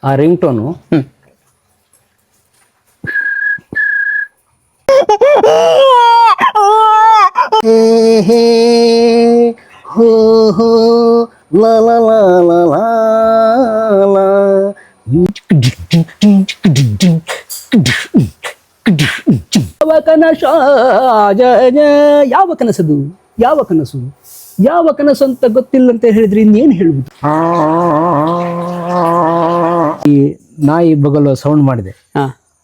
ಆ ring tone ಹೋ ಹೋ ಲಾ ಲಾ ಲಾ ಲಾ ಲಾ ಯಾವ ಕನಸ ಯಾವ ಕನಸದು ಯಾವ ಕನಸು ಯಾವ ಕನಸು ಅಂತ ಗೊತ್ತಿಲ್ಲ ಅಂತ ಹೇಳಿದ್ರೆ ಇನ್ನೇನು ಹೇಳುವುದು. ಈ ನಾಯಿ ಬಗಲು ಸೌಂಡ್ ಮಾಡಿದೆ.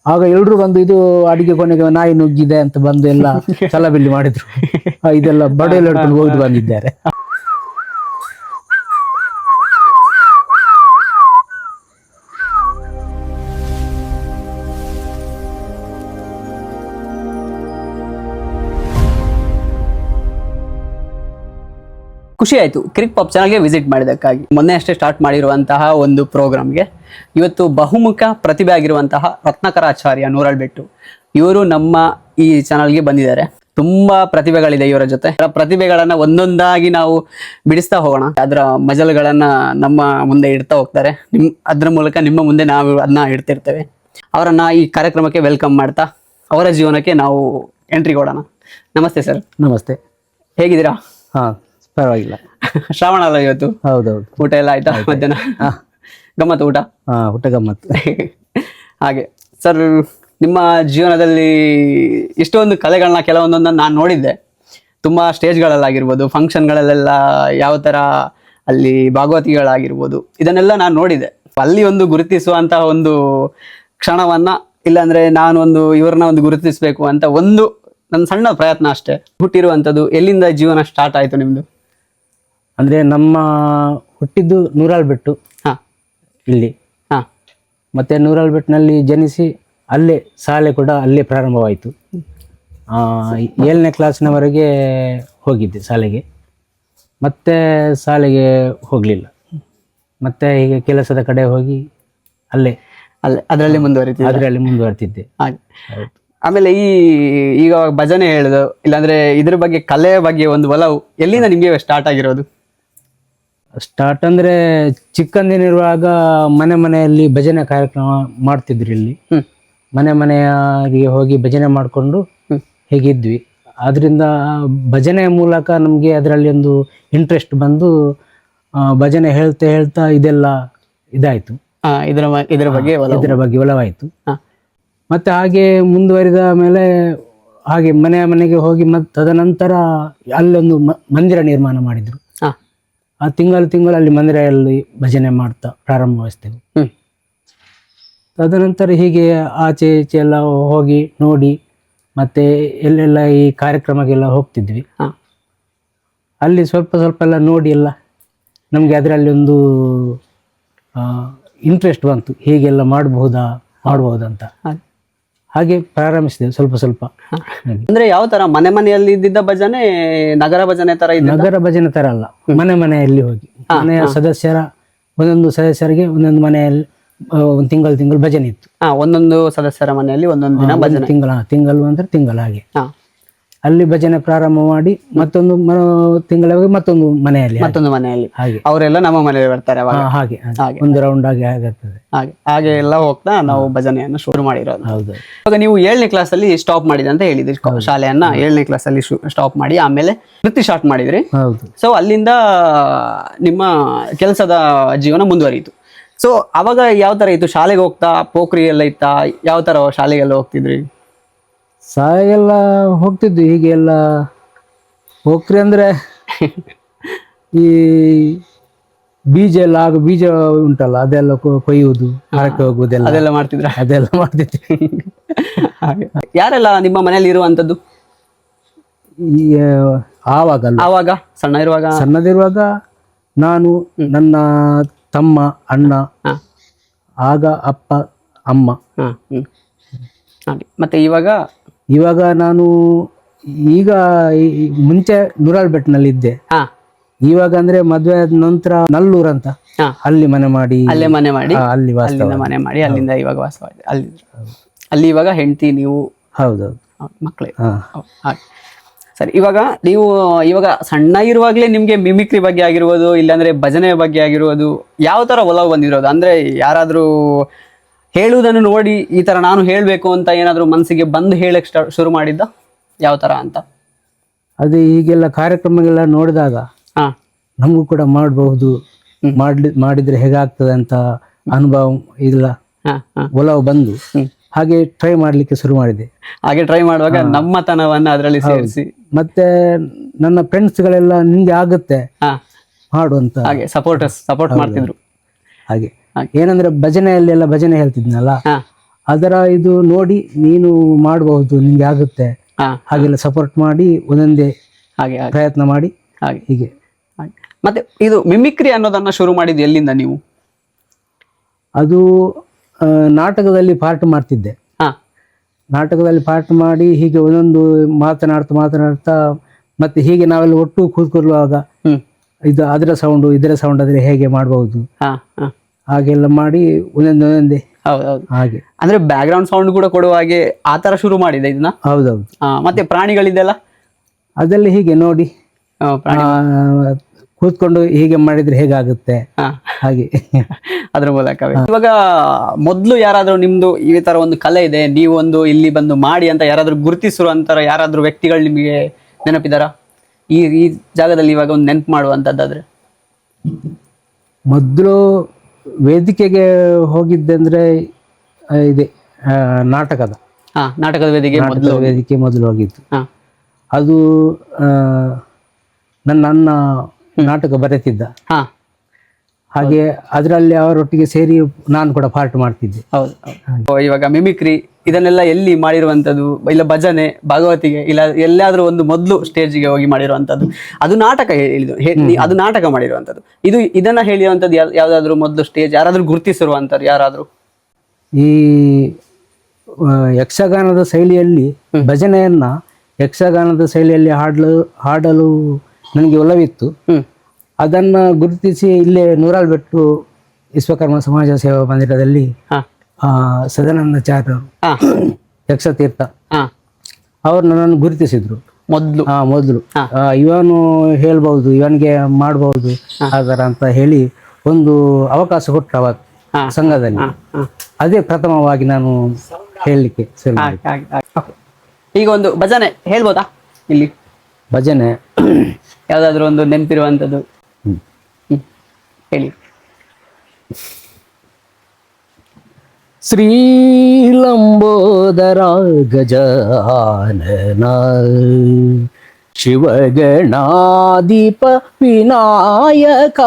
ಆಗ ಎಲ್ರು ಬಂದು ಇದು ಅಡಿಗೆ ಕೊನೆಗೆ ನಾಯಿ ನುಗ್ಗಿದೆ ಅಂತ ಬಂದು ಎಲ್ಲ ಚಲಬಿಲ್ಲಿ ಮಾಡಿದ್ರು. ಇದೆಲ್ಲ ಬಡವೆಲ್ಲ ಹಿಡ್ಕೊಂಡು ಹೋಗಿ ಬಂದಿದ್ದಾರೆ. ಖುಷಿ ಆಯಿತು ಕ್ರಿಕ್ ಪಾಪ್ ಚಾನಲ್ಗೆ ವಿಸಿಟ್ ಮಾಡಿದ್ದಕ್ಕಾಗಿ. ಮೊನ್ನೆ ಅಷ್ಟೇ ಸ್ಟಾರ್ಟ್ ಮಾಡಿರುವಂತಹ ಒಂದು ಪ್ರೋಗ್ರಾಮ್ಗೆ ಇವತ್ತು ಬಹುಮುಖ ಪ್ರತಿಭೆ ಆಗಿರುವಂತಹ ರತ್ನಾಕರಾಚಾರ್ಯ ನೂರಲ್ಬೆಟ್ಟು ಇವರು ನಮ್ಮ ಈ ಚಾನಲ್ಗೆ ಬಂದಿದ್ದಾರೆ. ತುಂಬಾ ಪ್ರತಿಭೆಗಳಿದೆ ಇವರ ಜೊತೆ. ಪ್ರತಿಭೆಗಳನ್ನ ಒಂದೊಂದಾಗಿ ನಾವು ಬಿಡಿಸ್ತಾ ಹೋಗೋಣ. ಅದರ ಮಜಲುಗಳನ್ನ ನಮ್ಮ ಮುಂದೆ ಇಡ್ತಾ ಹೋಗ್ತಾರೆ. ಅದ್ರ ಮೂಲಕ ನಿಮ್ಮ ಮುಂದೆ ನಾವು ಅದನ್ನ ಇಡ್ತಿರ್ತೇವೆ. ಅವರನ್ನ ಈ ಕಾರ್ಯಕ್ರಮಕ್ಕೆ ವೆಲ್ಕಮ್ ಮಾಡ್ತಾ ಅವರ ಜೀವನಕ್ಕೆ ನಾವು ಎಂಟ್ರಿ ಕೊಡೋಣ. ನಮಸ್ತೆ ಸರ್. ನಮಸ್ತೆ. ಹೇಗಿದ್ದೀರಾ? ಹಾ, ಪರವಾಗಿಲ್ಲ. ಶ್ರಾವಣ ಅಲ್ಲ ಇವತ್ತು? ಹೌದೌದು. ಊಟ ಎಲ್ಲ ಆಯ್ತಾ? ಮಧ್ಯಾಹ್ನ ಗಮ್ಮತ್ತು ಊಟ? ಊಟ ಗಮ್ಮತ್ತು. ಹಾಗೆ ಸರ್, ನಿಮ್ಮ ಜೀವನದಲ್ಲಿ ಇಷ್ಟೊಂದು ಕಲೆಗಳನ್ನ ಕೆಲವೊಂದನ್ನು ನಾನು ನೋಡಿದ್ದೆ. ತುಂಬ ಸ್ಟೇಜ್ಗಳಲ್ಲಾಗಿರ್ಬೋದು, ಫಂಕ್ಷನ್ಗಳಲ್ಲೆಲ್ಲ ಯಾವ ಥರ ಅಲ್ಲಿ ಭಾಗವತಿಗಳಾಗಿರ್ಬೋದು, ಇದನ್ನೆಲ್ಲ ನಾನು ನೋಡಿದ್ದೆ. ಅಲ್ಲಿ ಒಂದು ಗುರುತಿಸುವಂತಹ ಒಂದು ಕ್ಷಣವನ್ನ, ಇಲ್ಲಾಂದ್ರೆ ನಾನು ಒಂದು ಇವ್ರನ್ನ ಒಂದು ಗುರುತಿಸಬೇಕು ಅಂತ ಒಂದು ನನ್ನ ಸಣ್ಣ ಪ್ರಯತ್ನ ಅಷ್ಟೇ. ಹುಟ್ಟಿರುವಂಥದ್ದು ಎಲ್ಲಿಂದ ಜೀವನ ಸ್ಟಾರ್ಟ್ ಆಯಿತು ನಿಮ್ಮದು? ಅಂದರೆ ನಮ್ಮ ಹುಟ್ಟಿದ್ದು ನೂರಲ್ಬೆಟ್ಟು ಇಲ್ಲಿ. ಮತ್ತು ನೂರಲ್ಬೆಟ್ಟಿನಲ್ಲಿ ಜನಿಸಿ ಅಲ್ಲೇ ಶಾಲೆ ಕೂಡ ಅಲ್ಲೇ ಪ್ರಾರಂಭವಾಯಿತು. 7ನೇ ಕ್ಲಾಸ್ನವರೆಗೆ ಹೋಗಿದ್ದೆ ಶಾಲೆಗೆ. ಮತ್ತೆ ಶಾಲೆಗೆ ಹೋಗಲಿಲ್ಲ. ಮತ್ತೆ ಹೀಗೆ ಕೆಲಸದ ಕಡೆ ಹೋಗಿ ಅದರಲ್ಲಿ ಮುಂದುವರಿತಿದ್ದೆ. ಆಮೇಲೆ ಈಗ ಭಜನೆ ಹೇಳುದು, ಇಲ್ಲಾಂದ್ರೆ ಇದ್ರ ಬಗ್ಗೆ ಕಲೆಯ ಬಗ್ಗೆ ಒಂದು ಒಲವು ಎಲ್ಲಿಂದ ನಿಮಗೆ ಸ್ಟಾರ್ಟ್ ಆಗಿರೋದು? ಸ್ಟಾರ್ಟ್ ಅಂದರೆ ಚಿಕ್ಕಂದಿನಿರುವಾಗ ಮನೆಯಲ್ಲಿ ಭಜನೆ ಕಾರ್ಯಕ್ರಮ ಮಾಡ್ತಿದ್ರು. ಇಲ್ಲಿ ಮನೆಗೆ ಹೋಗಿ ಭಜನೆ ಮಾಡಿಕೊಂಡು ಹೇಗಿದ್ವಿ. ಅದರಿಂದ ಭಜನೆಯ ಮೂಲಕ ನಮಗೆ ಅದರಲ್ಲಿ ಒಂದು ಇಂಟ್ರೆಸ್ಟ್ ಬಂದು ಭಜನೆ ಹೇಳ್ತಾ ಇದೆಲ್ಲ ಇದಾಯಿತು. ಇದರ ಬಗ್ಗೆ ಒಲವಾಯಿತು. ಮತ್ತೆ ಹಾಗೆ ಮುಂದುವರಿದ ಮೇಲೆ ಹಾಗೆ ಮನೆಗೆ ಹೋಗಿ ಮತ್ತೆ ತದನಂತರ ಅಲ್ಲೊಂದು ಮಂದಿರ ನಿರ್ಮಾಣ ಮಾಡಿದ್ರು. ಆ ತಿಂಗಳು ಅಲ್ಲಿ ಮಂದಿರಲ್ಲಿ ಭಜನೆ ಮಾಡ್ತಾ ಪ್ರಾರಂಭಿಸ್ತೇವೆ. ತದನಂತರ ಹೀಗೆ ಆಚೆ ಈಚೆ ಎಲ್ಲ ಹೋಗಿ ನೋಡಿ ಮತ್ತೆ ಎಲ್ಲೆಲ್ಲ ಈ ಕಾರ್ಯಕ್ರಮಕ್ಕೆಲ್ಲ ಹೋಗ್ತಿದ್ವಿ. ಅಲ್ಲಿ ಸ್ವಲ್ಪ ಎಲ್ಲ ನೋಡಿ ಎಲ್ಲ ನಮಗೆ ಅದರಲ್ಲಿ ಒಂದು ಇಂಟ್ರೆಸ್ಟ್ ಬಂತು. ಹೀಗೆಲ್ಲ ಮಾಡ್ಬಹುದಂತ ಹಾಗೆ ಪ್ರಾರಂಭಿಸಿದೆವು ಸ್ವಲ್ಪ. ಅಂದ್ರೆ ಯಾವ ತರ ಮನೆಯಲ್ಲಿ ಇದ್ದಿದ್ದ ಭಜನೆ, ನಗರ ಭಜನೆ ತರ? ನಗರ ಭಜನೆ ತರ ಅಲ್ಲ, ಮನೆಯಲ್ಲಿ ಹೋಗಿ ಮನೆಯ ಒಂದೊಂದು ಸದಸ್ಯರಿಗೆ ಒಂದೊಂದು ಮನೆಯಲ್ಲಿ ಒಂದು ತಿಂಗಳು ಭಜನೆ ಇತ್ತು. ಒಂದೊಂದು ಸದಸ್ಯರ ಮನೆಯಲ್ಲಿ ಒಂದೊಂದು ದಿನ ಭಜನೆ. ತಿಂಗಳು ಅಂದ್ರೆ ತಿಂಗಳು ಹಾಗೆ ಅಲ್ಲಿ ಭಜನೆ ಪ್ರಾರಂಭ ಮಾಡಿ ಮತ್ತೊಂದು ತಿಂಗಳ ಮತ್ತೊಂದು ಮನೆಯಲ್ಲಿ ಹಾಗೆ ಅವರೆಲ್ಲ ನಮ್ಮ ಮನೆಯಲ್ಲಿ ಬರ್ತಾರೆ. ಹಾಗೆ ಒಂದು ರೌಂಡ್ ಆಗುತ್ತದೆ. ಹಾಗೆ ಎಲ್ಲ ಹೋಗ್ತಾ ನಾವು ಭಜನೆಯನ್ನು ಶುರು ಮಾಡಿರೋದು. ಹೌದು. ಇವಾಗ ನೀವು 7ನೇ ಕ್ಲಾಸ್ ಅಲ್ಲಿ ಸ್ಟಾಪ್ ಮಾಡಿದೆ ಅಂತ ಹೇಳಿದ್ರಿ. ಶಾಲೆಯನ್ನ 7ನೇ ಕ್ಲಾಸ್ ಅಲ್ಲಿ ಸ್ಟಾಪ್ ಮಾಡಿ ಆಮೇಲೆ ವೃತ್ತಿ ಸ್ಟಾರ್ಟ್ ಮಾಡಿದ್ರಿ. ಸೊ ಅಲ್ಲಿಂದ ನಿಮ್ಮ ಕೆಲಸದ ಜೀವನ ಮುಂದುವರಿಯಿತು. ಸೊ ಅವಾಗ ಯಾವ ತರ ಇತ್ತು? ಶಾಲೆಗೆ ಹೋಗ್ತಾ ಪೋಖ್ರಿ ಎಲ್ಲ ಇತ್ತಾ? ಯಾವ ತರ ಶಾಲೆಗೆಲ್ಲ ಹೋಗ್ತಿದ್ರಿ? ಶಾಲೆಗೆಲ್ಲ ಹೋಗ್ತಿದ್ವಿ. ಹೀಗೆಲ್ಲ ಪೋಖ್ರಿ ಅಂದ್ರೆ ಈ ಬೀಜ ಉಂಟಲ್ಲ, ಅದೆಲ್ಲ ಕೊಯ್ಯುವುದು, ಮರಕ್ಕೆ ಹೋಗುವುದೆಲ್ಲ ಅದೆಲ್ಲ ಮಾಡ್ತಿದ್ವಿ. ಯಾರೆಲ್ಲ ನಿಮ್ಮ ಮನೆಯಲ್ಲಿ ಇರುವಂತದ್ದು ಆವಾಗ? ಸಣ್ಣದಿರುವಾಗ ನಾನು, ನನ್ನ ತಮ್ಮ, ಅಣ್ಣ, ಆಗ ಅಪ್ಪ, ಅಮ್ಮ. ಮತ್ತೆ ಇವಾಗ ನಾನು ಮುಂಚೆ ನೂರಲ್ಬೆಟ್ಟಿನಲ್ಲಿ ಇದ್ದೆ. ಇವಾಗ ಅಂದ್ರೆ ಮದುವೆ ಆದ ನಂತರ ನಲ್ಲೂರ್ ಅಂತ ಅಲ್ಲಿ ಮನೆ ಮಾಡಿ ಅಲ್ಲಿ ಮನೆ ಮಾಡಿ ಅಲ್ಲಿಂದ ಇವಾಗ ವಾಸವಾಗಿದೆ. ಅಲ್ಲಿ ಇವಾಗ ಹೆಂಡತಿ, ನೀವು, ಹೌದೌದು, ಮಕ್ಕಳೇ. ಸರಿ, ಇವಾಗ ಸಣ್ಣ ಇರುವಾಗಲೇ ನಿಮ್ಗೆ ಮಿಮಿಕ್ರಿ ಬಗ್ಗೆ ಆಗಿರ್ಬೋದು, ಇಲ್ಲಾಂದ್ರೆ ಭಜನೆ ಬಗ್ಗೆ ಆಗಿರ್ಬೋದು, ಯಾವ ತರ ಒಲವು ಬಂದಿರೋದು? ಅಂದ್ರೆ ಯಾರಾದ್ರೂ ಹೇಳುವುದನ್ನು ನೋಡಿ ಈ ತರ ನಾನು ಹೇಳ್ಬೇಕು ಅಂತ ಏನಾದ್ರು ಮನಸ್ಸಿಗೆ ಬಂದು ಹೇಳಕ್ ಶುರು ಮಾಡಿದ್ದ, ಯಾವ ತರ ಅಂತ? ಅದು ಈಗೆಲ್ಲ ಕಾರ್ಯಕ್ರಮಗೆಲ್ಲ ನೋಡಿದಾಗ ಹಾ ನಮಗೂ ಕೂಡ ಮಾಡಬಹುದು, ಮಾಡಿದ್ರೆ ಹೇಗಾಗ್ತದೆ ಅಂತ ಅನುಭವ ಇಲ್ಲ, ಹಾ ಹಾ ಒಲವು ಬಂದು ಹಾಗೆ ಟ್ರೈ ಮಾಡ್ಲಿಕ್ಕೆ ಶುರು ಮಾಡಿದೆ. ಹಾಗೆ ಟ್ರೈ ಮಾಡುವಾಗ ನಮ್ಮತನವನ್ನ ಅದರಲ್ಲಿ ಸೇರಿಸಿ ಮತ್ತೆ ನನ್ನ ಫ್ರೆಂಡ್ಸ್ಗಳೆಲ್ಲ ನಿಂಗೆ ಆಗುತ್ತೆ ಹಾ ಮಾಡು ಅಂತ ಹಾಗೆ ಸಪೋರ್ಟ್ ಮಾಡ್ತಿದ್ರು. ಹಾಗೆ ಏನಂದ್ರೆ ಭಜನೆಯಲ್ಲಿ ಎಲ್ಲ ಭಜನೆ ಹೇಳ್ತಿದ್ನಲ್ಲ, ಹಾ ಅದರ ಇದು ನೋಡಿ ನೀನು ಮಾಡಬಹುದು, ನಿಂಗೆ ಆಗುತ್ತೆ ಹಾ ಹಾಗೆಲ್ಲ ಸಪೋರ್ಟ್ ಮಾಡಿ ಒಂದೊಂದೇ ಹಾಗೆ ಹಾಗೆ ಪ್ರಯತ್ನ ಮಾಡಿ ಹಾಗೆ ಹೀಗೆ. ಹಾಗೆ. ಮತ್ತೆ ಇದು ಮಿಮಿಕ್ರಿ ಅನ್ನೋದನ್ನ ಶುರು ಮಾಡಿದ್ದು ಎಲ್ಲಿಂದ ನೀವು? ಅದು ನಾಟಕದಲ್ಲಿ ಪಾರ್ಟ್ ಮಾಡ್ತಿದ್ದೆ. ಹಾ ನಾಟಕದಲ್ಲಿ ಪಾರ್ಟ್ ಮಾಡಿ ಹೀಗೆ ಒಂದೊಂದು ಮಾತನಾಡ್ತಾ ಮತ್ತೆ ಹೀಗೆ ನಾವೆಲ್ಲ ಒಟ್ಟು ಕೂತ್ಕೊಳ್ಳುವಾಗ ಇದು ಅದರ ಸೌಂಡು ಇದರ ಸೌಂಡ್ ಆದ್ರೆ ಹೇಗೆ ಮಾಡಬಹುದು ಹಾ ಹಾ ಹಾಗೆಲ್ಲ ಮಾಡಿ ಒಂದೊಂದೇ ಹೌದೌದು. ಹಾಗೆ. ಅಂದ್ರೆ ಬ್ಯಾಕ್ ಗ್ರೌಂಡ್ ಸೌಂಡ್ ಕೂಡ ಕೊಡುವ ಹಾಗೆ ಆ ತರ ಶುರು ಮಾಡಿದೆ ಇದನ್ನ. ಹೌದೌದು. ಮತ್ತೆ ಪ್ರಾಣಿಗಳಿದೆಲ್ಲ ಅದೆಲ್ಲ ಹೀಗೆ ನೋಡಿ ಪ್ರಾಣಿ ಕೂತ್ಕೊಂಡು ಹೀಗೆ ಮಾಡಿದ್ರೆ ಹೇಗಾಗುತ್ತೆ ಹಾಗೆ ಅದ್ರ ಮೂಲಕ. ಇವಾಗ ಮೊದ್ಲು ಯಾರಾದ್ರೂ ನಿಮ್ದು ಈ ತರ ಒಂದು ಕಲೆ ಇದೆ, ನೀವೊಂದು ಇಲ್ಲಿ ಬಂದು ಮಾಡಿ ಅಂತ ಯಾರಾದ್ರೂ ಗುರುತಿಸಿರುವಂತರ ಯಾರಾದ್ರೂ ವ್ಯಕ್ತಿಗಳು ನಿಮಗೆ ನೆನಪಿದಾರ? ಈ ಜಾಗದಲ್ಲಿ ಇವಾಗ ಒಂದು ನೆನಪು ಮಾಡುವಂತದ್ದಾದ್ರೆ? ಮೊದಲು ವೇದಿಕೆಗೆ ಹೋಗಿದ್ದಂದ್ರೆ ಇದೆ ನಾಟಕದ ವೇದಿಕೆ ಮೊದಲು ಹೋಗಿದ್ದು. ಅದು ನನ್ನ ಅಣ್ಣ ನಾಟಕ ಬರೆತಿದ್ದ, ಹಾಗೆ ಅದರಲ್ಲಿ ಅವರೊಟ್ಟಿಗೆ ಸೇರಿ ನಾನು ಕೂಡ ಪಾರ್ಟ್ ಮಾಡ್ತಿದ್ದೆ. ಹೌದು. ಇವಾಗ ಮಿಮಿಕ್ರಿ ಇದನ್ನೆಲ್ಲ ಎಲ್ಲಿ ಮಾಡಿರುವಂತದ್ದು? ಇಲ್ಲ ಭಜನೆ, ಭಾಗವತಿಗೆ, ಇಲ್ಲ ಎಲ್ಲಾದ್ರೂ ಒಂದು ಮೊದಲು ಸ್ಟೇಜ್ಗೆ ಹೋಗಿ ಮಾಡಿರುವಂತದ್ದು? ಅದು ನಾಟಕ ಅದು ನಾಟಕ ಮಾಡಿರುವಂತದ್ದು. ಇದನ್ನ ಹೇಳಿರುವಂತದ್ದು ಯಾವ್ದಾದ್ರು ಮೊದಲು ಸ್ಟೇಜ್ ಯಾರಾದ್ರೂ ಗುರುತಿಸಿರುವಂತದ್ದು ಯಾರಾದ್ರೂ? ಈ ಯಕ್ಷಗಾನದ ಶೈಲಿಯಲ್ಲಿ ಭಜನೆಯನ್ನ ಯಕ್ಷಗಾನದ ಶೈಲಿಯಲ್ಲಿ ಹಾಡಲು ನನಗೆ ಒಲವಿತ್ತು. ಅದನ್ನ ಗುರುತಿಸಿ ಇಲ್ಲೇ ನೂರಾಲ್ಬೆಟ್ಟು ವಿಶ್ವಕರ್ಮ ಸಮಾಜ ಸೇವಾ ಮಂದಿರದಲ್ಲಿ ಸದಾನಂದಾಚಾರ್ಯರು ಯಕ್ಷತೀರ್ಥ ಅವ್ರು ನನ್ನನ್ನು ಗುರುತಿಸಿದ್ರು ಮೊದಲು. ಇವನು ಹೇಳ್ಬಹುದು, ಇವನಿಗೆ ಮಾಡಬಹುದು ಆತರ ಅಂತ ಹೇಳಿ ಒಂದು ಅವಕಾಶ ಕೊಟ್ಟ ಅವಾಗ ಸಂಘದಲ್ಲಿ. ಅದೇ ಪ್ರಥಮವಾಗಿ ನಾನು ಹೇಳಲಿಕ್ಕೆ ಶುರು ಮಾಡಿದೆ. ಈಗ ಒಂದು ಭಜನೆ ಹೇಳ್ಬೋದಾ ಇಲ್ಲಿ? ಭಜನೆ ಯಾವ್ದಾದ್ರು ಒಂದು ನೆನಪಿರುವಂತದ್ದು ಹೇಳಿ. ಶ್ರೀಲಂಬೋದರ ಗಜಾನನ ಶಿವಗಣಾಧಿಪ ವಿನಾಯಕ,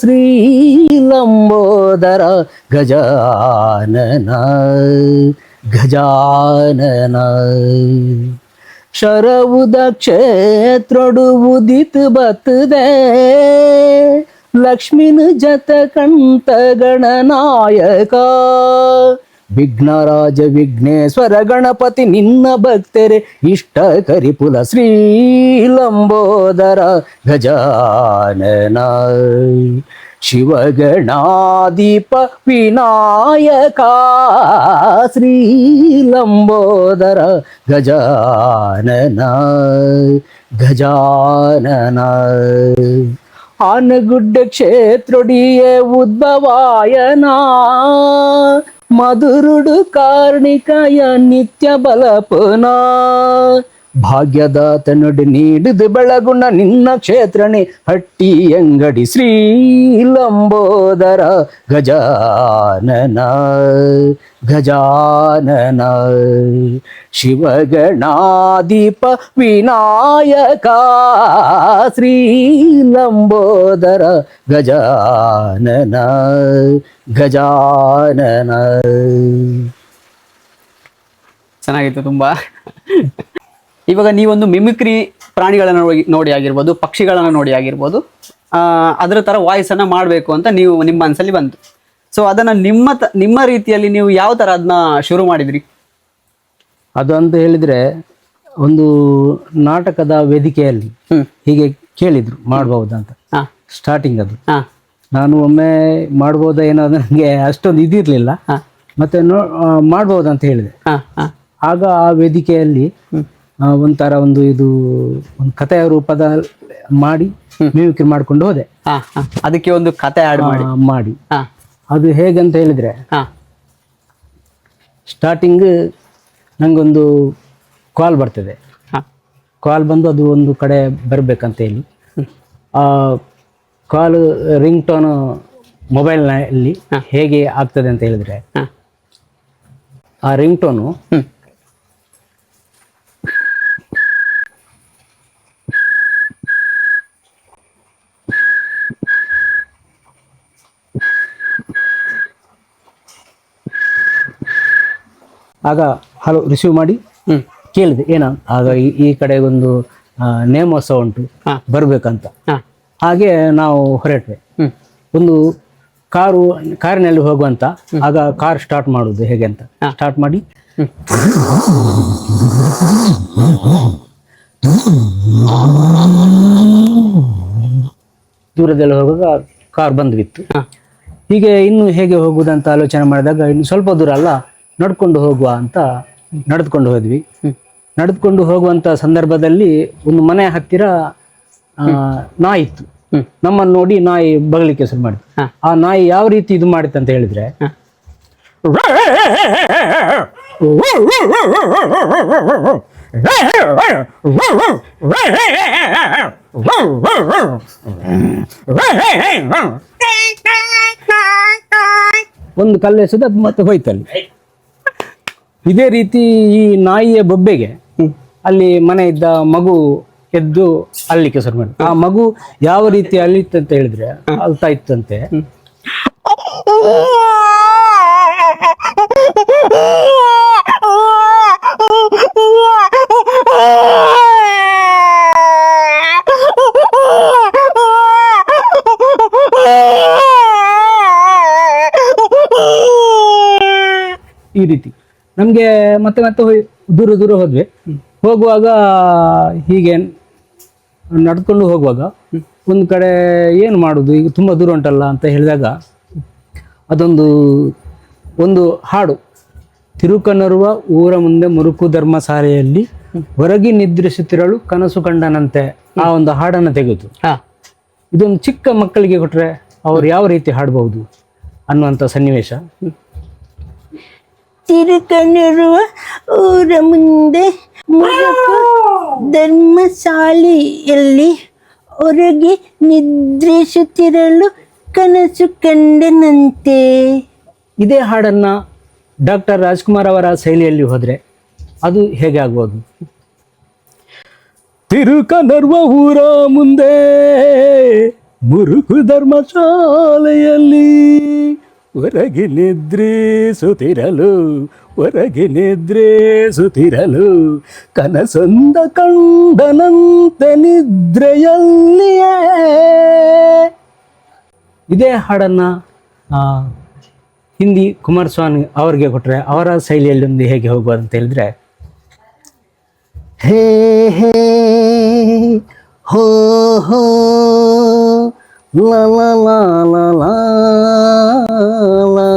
ಶ್ರೀಲಂಬೋದರ ಗಜಾನನ ಗಜಾನನ ಶರವುದ ಕ್ಷೇತ್ರಡು ಉದಿತ್ ಬತ್ತದೆ, ಲಕ್ಷ್ಮಿನ ಜತ ಕಂಠ ಗಣನಾಯಕ, ವಿಘ್ನರಾಜ ವಿಘ್ನೇಶ್ವರ ಗಣಪತಿ ನಿನ್ನ ಭಕ್ತರೆ ಇಷ್ಟ ಕರಿಪುಲ, ಶ್ರೀಲಂಬೋದರ ಗಜಾನನ ಶಿವಗಣಾಧಿಪ ವಿನಾಯಕ, ಶ್ರೀಲಂಬೋದರ ಗಜಾನನ ಗಜಾನನ ಆನಗುಡ್ಡ ಕ್ಷೇತ್ರೊಡಿಯೇ ಉದ್ಭವಾಯನ, ಮಧುರುಡು ಕಾರ್ಣಿಕಯ ನಿತ್ಯ ಬಲಪುನ, ಭಾಗ್ಯದಾತ ನುಡಿ ನೀಡಿದು ಬೆಳಗುಣ ನಿನ್ನ ಕ್ಷೇತ್ರನೇ ಹಟ್ಟಿ ಅಂಗಡಿ, ಶ್ರೀಲಂಬೋದರ ಗಜಾನನ ಗಜಾನನ ಶಿವಗಣಾಧಿಪ ವಿನಾಯಕ, ಶ್ರೀಲಂಬೋದರ ಗಜಾನನ ಗಜಾನನ. ಚೆನ್ನಾಗಿತ್ತು ತುಂಬಾ. ಇವಾಗ ನೀವೊಂದು ಮಿಮಿಕ್ರಿ ಪ್ರಾಣಿಗಳನ್ನು ನೋಡಿ ಆಗಿರ್ಬೋದು, ಪಕ್ಷಿಗಳನ್ನು ನೋಡಿ ಆಗಿರ್ಬೋದು, ಅದರ ಥರ ವಾಯ್ಸನ್ನು ಮಾಡಬೇಕು ಅಂತ ನಿಮ್ಮ ಮನಸ್ಸಲ್ಲಿ ಬಂತು. ಸೊ ಅದನ್ನು ನಿಮ್ಮ ರೀತಿಯಲ್ಲಿ ನೀವು ಯಾವ ಥರ ಅದನ್ನ ಶುರು ಮಾಡಿದ್ರಿ? ಅದು ಅಂತ ಹೇಳಿದ್ರೆ ಒಂದು ನಾಟಕದ ವೇದಿಕೆಯಲ್ಲಿ ಹೀಗೆ ಕೇಳಿದ್ರು ಮಾಡಬಹುದಂತ ಸ್ಟಾರ್ಟಿಂಗ್. ಅದು ನಾನು ಒಮ್ಮೆ ಮಾಡ್ಬೋದ ಏನೋ ನನಗೆ ಅಷ್ಟೊಂದು ಇದಿರ್ಲಿಲ್ಲ, ಮತ್ತೆ ಮಾಡ್ಬೋದಂತ ಹೇಳಿದೆ. ಆಗ ಆ ವೇದಿಕೆಯಲ್ಲಿ ಒಂಥರ ಇದು ಒಂದು ಕಥೆಯ ರೂಪದ ಮಾಡಿ ಮಿಮಿಕ್ರಿ ಮಾಡ್ಕೊಂಡು ಹೋದೆ. ಅದಕ್ಕೆ ಒಂದು ಕತೆ ಆಡ್ ಮಾಡಿ ಅದು ಹೇಗಂತ ಹೇಳಿದ್ರೆ, ಸ್ಟಾರ್ಟಿಂಗ್ ನಂಗೊಂದು ಕಾಲ್ ಬರ್ತದೆ. ಕಾಲ್ ಬಂದು ಅದು ಒಂದು ಕಡೆ ಬರಬೇಕಂತ ಹೇಳಿ ಆ ಕಾಲ್ ರಿಂಗ್ ಟೋನ್ ಮೊಬೈಲ್ನಲ್ಲಿ ಹೇಗೆ ಆಗ್ತದೆ ಅಂತ ಹೇಳಿದ್ರೆ, ಆ ರಿಂಗ್ ಟೋನು ಆಗ ಹಲೋ ರಿಸೀವ್ ಮಾಡಿ ಕೇಳಿದೆ ಏನ, ಆಗ ಈ ಕಡೆ ಒಂದು ನೇಮೋತ್ಸವ ಉಂಟು ಬರ್ಬೇಕಂತ. ಹಾಗೆ ನಾವು ಹೊರಟ್ವಿ. ಒಂದು ಕಾರಿನಲ್ಲಿ ಹೋಗುವಂತ. ಆಗ ಕಾರ್ ಸ್ಟಾರ್ಟ್ ಮಾಡುದು ಹೇಗೆ ಅಂತ ಸ್ಟಾರ್ಟ್ ಮಾಡಿ ದೂರದಲ್ಲಿ ಹೋಗುವಾಗ ಕಾರ್ ಬಂದ್ಬಿತ್ತು. ಹೀಗೆ ಇನ್ನು ಹೇಗೆ ಹೋಗುದಂತ ಆಲೋಚನೆ ಮಾಡಿದಾಗ ಇನ್ನು ಸ್ವಲ್ಪ ದೂರ ಅಲ್ಲ, ನಡ್ಕೊಂಡು ಹೋಗುವ ಅಂತ ನಡೆದುಕೊಂಡು ಹೋದ್ವಿ. ನಡೆದುಕೊಂಡು ಹೋಗುವಂತ ಸಂದರ್ಭದಲ್ಲಿ ಒಂದು ಮನೆ ಹತ್ತಿರ ನಾಯಿ ಇತ್ತು. ನಮ್ಮನ್ನು ನೋಡಿ ನಾಯಿ ಬಗಲಿಕ್ಕೆ ಶುರು ಮಾಡಿತು. ಆ ನಾಯಿ ಯಾವ ರೀತಿ ಇದು ಮಾಡಿತ್ತು ಅಂತ ಹೇಳಿದ್ರೆ, ಒಂದು ಕಲ್ಲೆಸೋದು ಅದು ಮತ್ತೆ ಹೋಯ್ತಲ್ಲಿ. ಇದೇ ರೀತಿ ಈ ನಾಯಿಯ ಬೊಬ್ಬೆಗೆ ಅಲ್ಲಿ ಮನೆ ಇದ್ದ ಮಗು ಎದ್ದು ಅಲ್ಲಿಕ್ಕೆ ಶುರು ಮಾಡಿ. ಆ ಮಗು ಯಾವ ರೀತಿ ಅಲ್ಲಿತ್ತು ಅಂತ ಹೇಳಿದ್ರೆ, ಅಳ್ತಾ ಇತ್ತಂತೆ. ಈ ರೀತಿ ನಮ್ಗೆ ಮತ್ತೆ ಮತ್ತೆ ದೂರ ಹೋದ್ವಿ. ಹೋಗುವಾಗ ಹೀಗೆ ನಡ್ಕೊಂಡು ಹೋಗುವಾಗ ಒಂದು ಕಡೆ ಏನು ಮಾಡುದು, ಈಗ ತುಂಬ ದೂರ ಉಂಟಲ್ಲ ಅಂತ ಹೇಳಿದಾಗ ಒಂದು ಹಾಡು, ತಿರುಕನರುವ ಊರ ಮುಂದೆ ಮುರುಕು ಧರ್ಮಶಾಲೆಯಲ್ಲಿ ಹೊರಗೆ ನಿದ್ರಿಸುತ್ತಿರಲು ಕನಸು ಕಂಡನಂತೆ, ಆ ಒಂದು ಹಾಡನ್ನು ತೆಗೆದು ಇದೊಂದು ಚಿಕ್ಕ ಮಕ್ಕಳಿಗೆ ಕೊಟ್ರೆ ಅವ್ರು ಯಾವ ರೀತಿ ಹಾಡಬಹುದು ಅನ್ನುವಂಥ ಸನ್ನಿವೇಶ. ತಿರುಕನಿರುವ ಊರ ಮುಂದೆ ಮುರುಕು ಧರ್ಮಶಾಲೆಯಲ್ಲಿ ಹೊರಗೆ ನಿದ್ರಿಸುತ್ತಿರಲು ಕನಸು ಕಂಡನಂತೆ. ಇದೇ ಹಾಡನ್ನ ಡಾಕ್ಟರ್ ರಾಜ್ಕುಮಾರ್ ಅವರ ಶೈಲಿಯಲ್ಲಿ ಹೋದ್ರೆ ಅದು ಹೇಗೆ ಆಗ್ಬೋದು? ತಿರುಕನರ್ವ ಊರ ಮುಂದೆ ಮುರುಕು ಧರ್ಮಶಾಲೆಯಲ್ಲಿ ಹೊರಗೆ ನಿದ್ರಿಸುತ್ತಿರಲು ಕನಸೊಂದ ಕಂಡನಂತೆ ನಿದ್ರೆಯಲ್ಲಿಯೇ. ಇದೇ ಹಾಡನ್ನ ಹಿಂದಿ ಕುಮಾರಸ್ವಾಮಿ ಅವರಿಗೆ ಕೊಟ್ರೆ ಅವರ ಶೈಲಿಯಲ್ಲಿ ಒಂದು ಹೇಗೆ ಹೋಗ್ಬೋದು ಅಂತ ಹೇಳಿದ್ರೆ, ಹೇ ಹೇ ಹೋ ಹೋ ಲಾ ಲಾ ಲಾ ಲಾ ಲಾ ಲಾ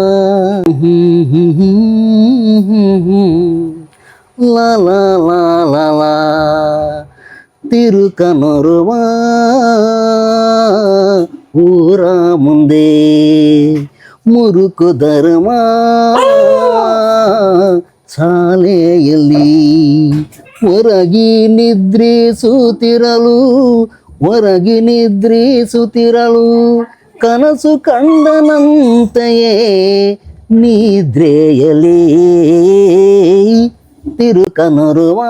ಲಾ ಲಾ ಲಾ ಲಾ ತಿರುಕನೊರುವ ಊರ ಮುಂದೆ ಮುರುಕು ಧರ್ಮ ಶಾಲೆಯಲ್ಲಿ ಹೊರಗಿ ನಿದ್ರಿಸುತ್ತಿರಲು ಕನಸು ಕಂಡನಂತೆಯೇ ನಿದ್ರೆಯಲಿ ತಿರುಕನೊರುವ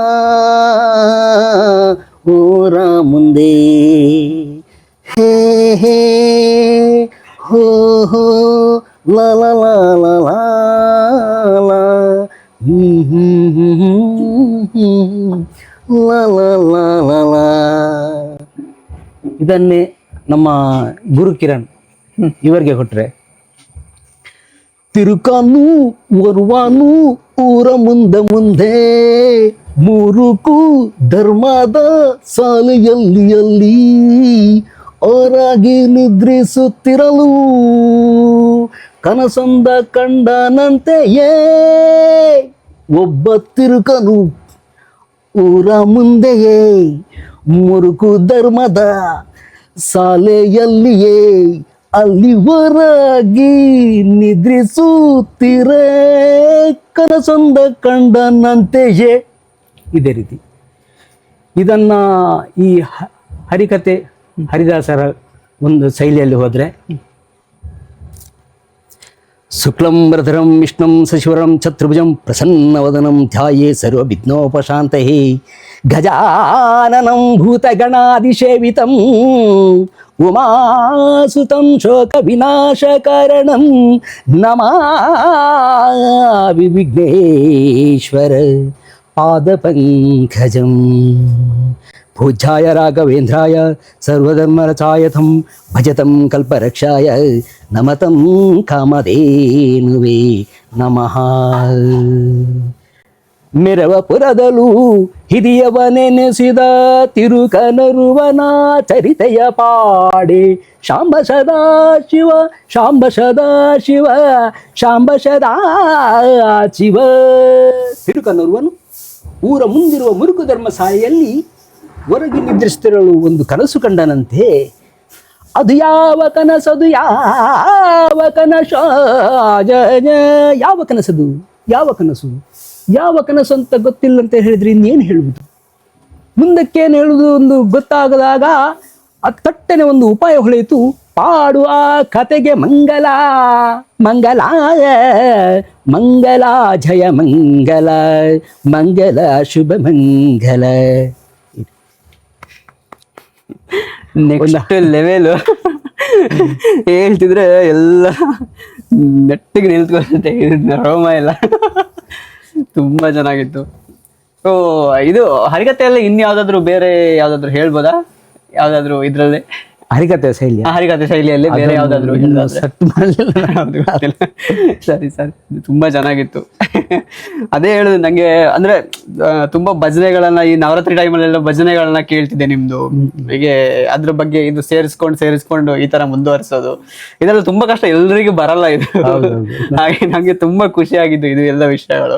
ಊರ ಮುಂದೆ. ಹೇ ಹೇ ಹೋ ಹೋ ಲಾ ಲಾ ಲಾ ಲಾ ಲಾ ಲಾ ಲಾ ಲಾ ಲಾ ಲಾ ಲಾ. ಇದನ್ನೇ ನಮ್ಮ ಗುರು ಕಿರಣ್ ಇವರಿಗೆ ಕೊಟ್ರೆ, ತಿರುಕಾನು ಬರುವಾನು ಊರ ಮುಂದೆ ಮುರುಕು ಧರ್ಮದ ಶಾಲೆಯಲ್ಲಿ ಹೊರಗೆ ನಿದ್ರಿಸುತ್ತಿರಲು ಕನಸೊಂದ ಕಂಡನಂತೆಯೇ ಒಬ್ಬ ತಿರುಕನು ಊರ ಮುಂದೆಯೇ ಮುರುಕು ಧರ್ಮದ ಶಾಲೆಯಲ್ಲಿಯೇ ಅಲ್ಲಿವರೆಗೆ ನಿದ್ರಿಸುತ್ತಿರೇ ಕನಸೊಂದ ಕಂಡನಂತೆಯೇ. ಇದೇ ರೀತಿ ಇದನ್ನ ಈ ಹರಿಕತೆ ಹರಿದಾಸರ ಒಂದು ಶೈಲಿಯಲ್ಲಿ ಹೋದರೆ ಶುಕ್ಲಂಬರಧರಂ ವಿಷ್ಣುಂ ಶಶಿವರಂ ಚತುರ್ಭುಜಂ ಪ್ರಸನ್ನವದನಂ ಧ್ಯಾಯೇ ಸರ್ವವಿಘ್ನೋಪಶಾಂತಯೇ ಗಜಾನನಂ ಭೂತಗಣಾದಿಸೇವಿತಂ ಉಮಾಸುತಂ ಶೋಕ ವಿನಾಶಕಾರಣಂ ನಮಾಮಿ ವಿಘ್ನೇಶ್ವರ ಪಾದಪಂಕಜಂ. ಪೂಜ್ಯಾಯ ರಾಘವೇಂದ್ರಾಯ ಸರ್ವಧರ್ಮರಚಾಯಥಂ ಭಜತಂ ಕಲ್ಪರಕ್ಷಾಯ ನಮತಂ ಕಾಮಧೇನುವೇ ನಮಃ. ಮೆರವಪುರದಲ್ಲೂ ಹಿರಿಯವನೆನೆಸಿದ ತಿರುಕನರುವನ ಚರಿತೆಯ ಪಾಡೆ ಶಾಂಬ ಸದಾ ಶಿವ ಶಾಂಬ ಸದಾ ಶಿವ ಶಾಂಬ ಸದಾ ಶಿವ. ತಿರುಕನರುವನು ಊರ ಮುಂದಿರುವ ಮುರುಕು ಧರ್ಮಶಾಲೆಯಲ್ಲಿ ಹೊರಗೆ ನಿದ್ರಿಸುತ್ತಿರಲು ಒಂದು ಕನಸು ಕಂಡನಂತೆ. ಅದು ಯಾವ ಕನಸದು ಯಾವ ಕನಸ ಯಾವ ಕನಸದು ಯಾವ ಕನಸು ಯಾವ ಕನಸು ಅಂತ ಗೊತ್ತಿಲ್ಲ ಅಂತ ಹೇಳಿದ್ರೆ ಇನ್ನೇನು ಹೇಳುವುದು, ಮುಂದಕ್ಕೇನು ಹೇಳುವುದು ಒಂದು ಗೊತ್ತಾಗದಾಗ ತಟ್ಟನೆ ಒಂದು ಉಪಾಯ ಹೊಳೆಯಿತು. ಪಾಡುವ ಕತೆಗೆ ಮಂಗಲ ಮಂಗಲ ಮಂಗಲ ಜಯ ಮಂಗಲ ಮಂಗಲ ಶುಭ ಮಂಗಲ. ನೆಕ್ಸ್ಟ್ ಲೆವೆಲ್ ಹೇಳ್ತಿದ್ರೆ ಎಲ್ಲ ನೆಟ್ಟಿಗೆ ನಿಲ್ತ್ಕೊಳುತ್ತೆ, ರೋಮ ಎಲ್ಲ ತುಂಬಾ ಚೆನ್ನಾಗಿತ್ತು. ಸೊ ಇದು ಹರಿಕತೆಯಲ್ಲಿ ಇನ್ಯಾವುದಾದ್ರು ಬೇರೆ ಯಾವ್ದಾದ್ರು ಹೇಳ್ಬೋದಾ? ಯಾವ್ದಾದ್ರು ಇದ್ರಲ್ಲಿ ಹರಿಕತೆ ಶೈಲಿ ಹರಿಕತೆ ಶೈಲಿಯಲ್ಲಿ ಬೇರೆ ಯಾವ್ದಾದ್ರು ಸರಿ ಸರ್, ತುಂಬಾ ಚೆನ್ನಾಗಿತ್ತು. ಅದೇ ಹೇಳುದು ನಂಗೆ ಅಂದ್ರೆ ತುಂಬಾ ಭಜನೆಗಳನ್ನ ಈ ನವರಾತ್ರಿ ಟೈಮಲ್ಲೆಲ್ಲ ಭಜನೆಗಳನ್ನ ಕೇಳ್ತಿದ್ದೆ ನಿಮ್ದು. ಹೀಗೆ ಅದ್ರ ಬಗ್ಗೆ ಇದು ಸೇರಿಸ್ಕೊಂಡು ಈ ತರ ಮುಂದುವರಿಸೋದು ಇದೆಲ್ಲ ತುಂಬಾ ಕಷ್ಟ, ಎಲ್ರಿಗೂ ಬರಲ್ಲ ಇದು. ಹಾಗೆ ನಂಗೆ ತುಂಬಾ ಖುಷಿ ಆಗಿದ್ದು ಇದು ಎಲ್ಲ ವಿಷಯಗಳು.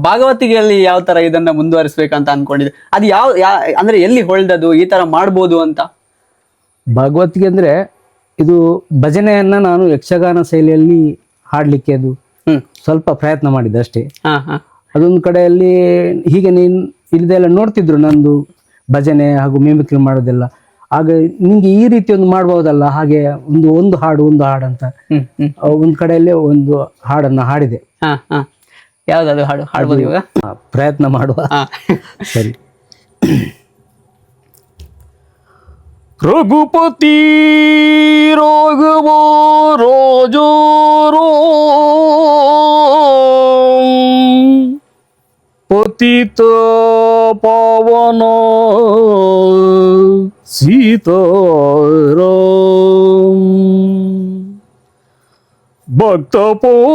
ಭಾಗವತಿಗೆಯಲ್ಲಿ ಯಾವ ತರ ಇದನ್ನ ಮುಂದುವರಿಸ್ಬೇಕಂತ ಅನ್ಕೊಂಡಿದ್ದೆ, ಅದು ಅಂದ್ರೆ ಎಲ್ಲಿ ಹೊಳ್ದದು ಈ ತರ ಮಾಡ್ಬೋದು ಅಂತ? ಭಾಗವತಿಗೆ ಅಂದರೆ ಇದು ಭಜನೆಯನ್ನು ನಾನು ಯಕ್ಷಗಾನ ಶೈಲಿಯಲ್ಲಿ ಹಾಡಲಿಕ್ಕೆ ಅದು ಸ್ವಲ್ಪ ಪ್ರಯತ್ನ ಮಾಡಿದ್ದೆ ಅಷ್ಟೇ. ಅದೊಂದು ಕಡೆಯಲ್ಲಿ ಹೀಗೆ ನೀನು ಇದೆಲ್ಲ ನೋಡ್ತಿದ್ರು ನಂದು ಭಜನೆ ಹಾಗೂ ಮಿಮಿಕ್ರಿ ಮಾಡೋದೆಲ್ಲ. ಆಗ ನಿಂಗೆ ಈ ರೀತಿ ಒಂದು ಮಾಡ್ಬೋದಲ್ಲ, ಹಾಗೆ ಒಂದು ಹಾಡು ಅಂತ ಒಂದು ಕಡೆಯಲ್ಲಿ ಒಂದು ಹಾಡನ್ನು ಹಾಡಿದೆ. ಯಾವ್ದು ಹಾಡು ಹಾಡ್ಬೋದು ಇವಾಗ? ಪ್ರಯತ್ನ ಮಾಡುವ. ಸರಿ. ರಘುಪತಿ ರಾಘವ ರಾಜೋ ಪತಿತ ಪಾವನ ಸೀತಾರಾಮ ಭಕ್ತ ಪೋಷಕ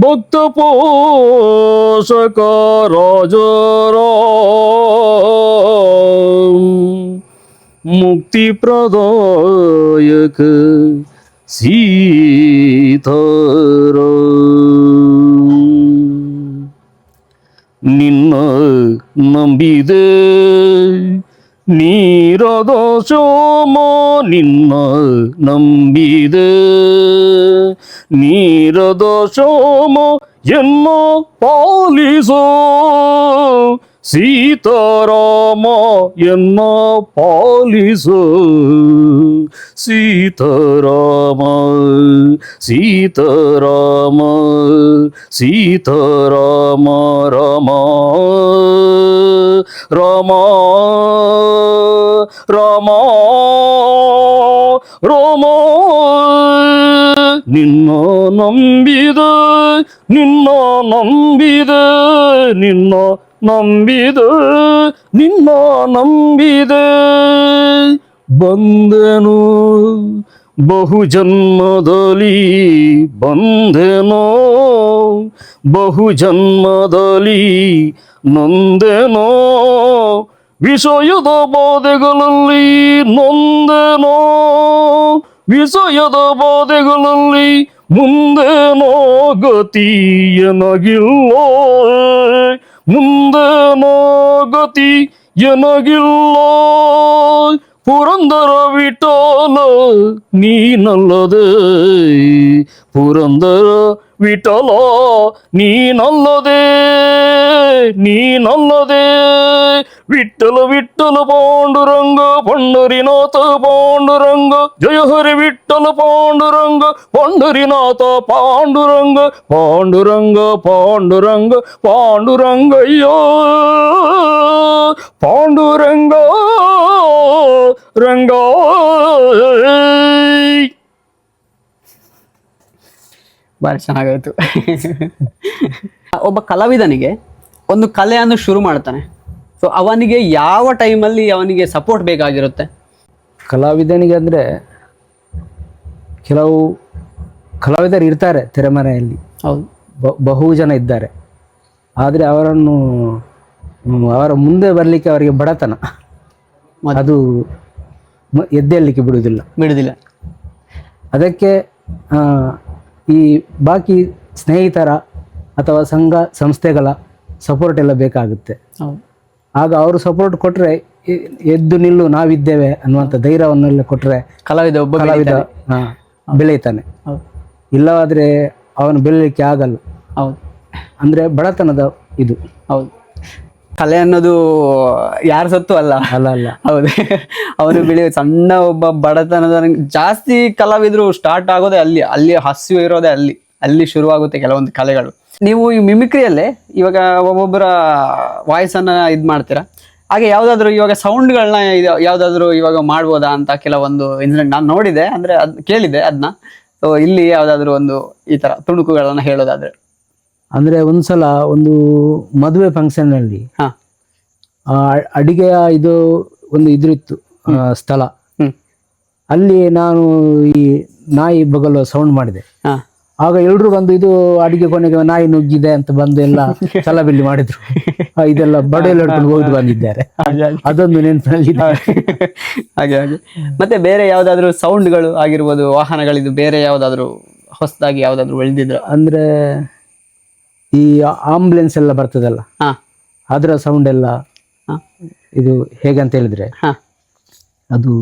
ಭಕ್ತ ಪೋಷಕ ರಾಜರಾಮ ಮುಕ್ತಿ ಪ್ರದಾಯಕ ಸೀತಾರಾಮ. ನಿನ್ನ ನಂಬಿದೆ ನೀರದ ಸೋಮ, ನಿನ್ನ ನಂಬಿದೆ ನೀರದ ಸೋಮ ಎನ್ನ ಪಾಲಿಸೋ ಸೀತಾರಾಮ ಎನ್ನ ಪಾಲಿಸೋ ಸೀತಾರಾಮ ಸೀತಾರಾಮ ಸೀತಾರಾಮ ರಾಮ ರಾಮ ರಾಮ ರಾಮ. ನಿನ್ನ ನಂಬಿದೆ ನಿನ್ನ ನಂಬಿದೆ ನಿನ್ನ ನಂಬಿದೆ ನಿನ್ನ ನಂಬಿದೆ ಬಂದೆನು ಬಹು ಜನ್ಮದಲ್ಲಿ ಬಂದೆನೋ ಬಹು ಜನ್ಮದಲ್ಲಿ ನೊಂದೆನೋ ವಿಷಯದ ಬಾಧೆಗಳಲ್ಲಿ ನೊಂದೆನೋ ವಿಷಯದ ಬಾಧೆಗಳಲ್ಲಿ ಮುಂದೇನೋ ಗತಿಯನಗಿಲ್ಲ, ಮುಂದೇನೋ ಗತಿ ಎನಗಿಲ್ಲ, ಪುರಂದರ ವಿಠಲ ನೀನಲ್ಲದೆ, ಪುರಂದರ ವಿಠಲ ನೀನಲ್ಲದೆ, ನೀನಲ್ಲದೆ. ವಿಠಲ ವಿಠಲ ಪಾಂಡುರಂಗ ಪಂಡರಿನಾಥ ಪಾಂಡುರಂಗ, ಜಯ ಹರಿ ವಿಠಲ ಪಾಂಡುರಂಗ ಪಂಡರಿನಾಥ ಪಾಂಡುರಂಗ, ಪಾಂಡುರಂಗ ಪಾಂಡುರಂಗ ಪಾಂಡುರಂಗಯ್ಯ, ಪಾಂಡುರಂಗ ರಂಗ. ಭಾರಿ ಚೆನ್ನಾಗಾಯ್ತು. ಒಬ್ಬ ಕಲಾವಿದನಿಗೆ ಒಂದು ಕಲೆಯನ್ನು ಶುರು ಮಾಡ್ತಾನೆ, ಸೊ ಅವನಿಗೆ ಯಾವ ಟೈಮಲ್ಲಿ ಅವನಿಗೆ ಸಪೋರ್ಟ್ ಬೇಕಾಗಿರುತ್ತೆ? ಕಲಾವಿದನಿಗೆ ಅಂದರೆ ಕೆಲವು ಕಲಾವಿದರು ಇರ್ತಾರೆ ತೆರೆಮರೆಯಲ್ಲಿ, ಹೌದು, ಬಹು ಜನ ಇದ್ದಾರೆ. ಆದರೆ ಅವರನ್ನು ಅವರ ಮುಂದೆ ಬರಲಿಕ್ಕೆ ಅವರಿಗೆ ಬಡತನ, ಅದು ಎದ್ದೇಳಲಿಕ್ಕೆ ಬಿಡುವುದಿಲ್ಲ. ಅದಕ್ಕೆ ಈ ಬಾಕಿ ಸ್ನೇಹಿತರ ಅಥವಾ ಸಂಘ ಸಂಸ್ಥೆಗಳ ಸಪೋರ್ಟ್ ಎಲ್ಲ ಬೇಕಾಗುತ್ತೆ. ಆಗ ಅವರು ಸಪೋರ್ಟ್ ಕೊಟ್ಟರೆ ಎದ್ದು ನಿಲ್ಲು ನಾವಿದ್ದೇವೆ ಅನ್ನುವಂಥ ಧೈರ್ಯವನ್ನೆಲ್ಲ ಕೊಟ್ಟರೆ ಕಲಾವಿದ ಬೆಳೀತಾನೆ. ಇಲ್ಲವಾದರೆ ಅವನು ಬೆಳೀಲಿಕ್ಕೆ ಆಗಲ್ಲ. ಹೌದು, ಅಂದರೆ ಬಡತನದ ಇದು. ಹೌದು, ಕಲೆ ಅನ್ನೋದು ಯಾರ ಸತ್ತು ಅಲ್ಲ. ಹೌದು, ಅವನು ಬೆಳೆಯೋ ಸಣ್ಣ ಒಬ್ಬ ಬಡತನದ ಜಾಸ್ತಿ ಕಲಾವಿದರು ಸ್ಟಾರ್ಟ್ ಆಗೋದೇ ಅಲ್ಲಿ ಹಸಿವು ಇರೋದೇ ಅಲ್ಲಿ ಶುರುವಾಗುತ್ತೆ ಕೆಲವೊಂದು ಕಲೆಗಳು. ನೀವು ಈ ಮಿಮಿಕ್ರಿಯಲ್ಲೇ ಇವಾಗ ಒಬ್ಬೊಬ್ಬರ ವಾಯ್ಸನ್ನು ಇದು ಮಾಡ್ತೀರಾ, ಹಾಗೆ ಯಾವುದಾದ್ರೂ ಇವಾಗ ಸೌಂಡ್ಗಳನ್ನ ಯಾವುದಾದ್ರೂ ಇವಾಗ ಮಾಡ್ಬೋದಾ ಅಂತ ಕೆಲವೊಂದು ಇನ್ಸಿಡೆಂಟ್ ನಾನು ನೋಡಿದೆ, ಅಂದರೆ ಕೇಳಿದೆ ಅದನ್ನ. ಸೊ ಇಲ್ಲಿ ಯಾವುದಾದ್ರೂ ಒಂದು ಈ ಥರ ತುಣುಕುಗಳನ್ನು ಹೇಳೋದಾದ್ರೆ? ಅಂದರೆ ಒಂದ್ಸಲ ಒಂದು ಮದುವೆ ಫಂಕ್ಷನ್ನಲ್ಲಿ ಅಡಿಗೆಯ ಇದು ಒಂದು ಇದ್ರಿತ್ತು ಸ್ಥಳ, ಅಲ್ಲಿ ನಾನು ಈ ನಾಯಿ ಬಗಲು ಸೌಂಡ್ ಮಾಡಿದೆ. ಆಗ ಎಲ್ರು ಬಂದು ಇದು ಅಡಿಗೆ ಕೊನೆಗೆ ನಾಯಿ ನುಗ್ಗಿದೆ ಅಂತ ಬಂದು ಎಲ್ಲ ಚಲಬಿಲ್ಲಿ ಮಾಡಿದ್ರು. ಇದೆಲ್ಲ ಬಡವೆಲ್ಲ ಹಿಡ್ಕೊಂಡು ಹೋಗಿ ಬಂದಿದ್ದಾರೆ. ಅದೊಂದು ನೆನಪಿನಲ್ಲಿ. ಹಾಗೆ ಮತ್ತೆ ಬೇರೆ ಯಾವ್ದಾದ್ರು ಸೌಂಡ್ಗಳು ಆಗಿರ್ಬೋದು, ವಾಹನಗಳಿದು ಬೇರೆ ಯಾವ್ದಾದ್ರು ಹೊಸದಾಗಿ ಯಾವ್ದಾದ್ರು ಬೆಳೆದಿದ್ರ? ಅಂದ್ರೆ ಈ ಆಂಬುಲೆನ್ಸ್ ಎಲ್ಲ ಬರ್ತದಲ್ಲ, ಅದರ ಸೌಂಡ್ ಎಲ್ಲ ಇದು ಹೇಗಂತ ಹೇಳಿದ್ರೆ ಅದು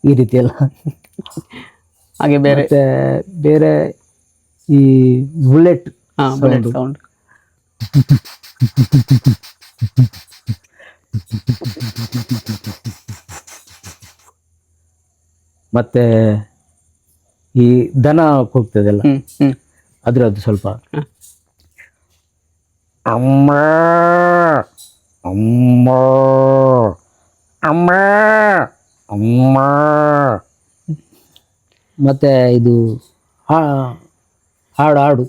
ಈ ರೀತಿ ಎಲ್ಲ. ಹಾಗೆ ಬೇರೆ ಈ ಬುಲೆಟ್ ಸೌಂಡ್, ಮತ್ತೆ ಈ ದನ ಹೋಗ್ತದಲ್ಲ ಅದ್ರದ್ದು ಸ್ವಲ್ಪ ಅಮ್ಮ ಅಮ್ಮ ಅಮ್ಮ ಅಮ್ಮ. ಮತ್ತೆ ಇದು ಹಾಡು ಹಾಡು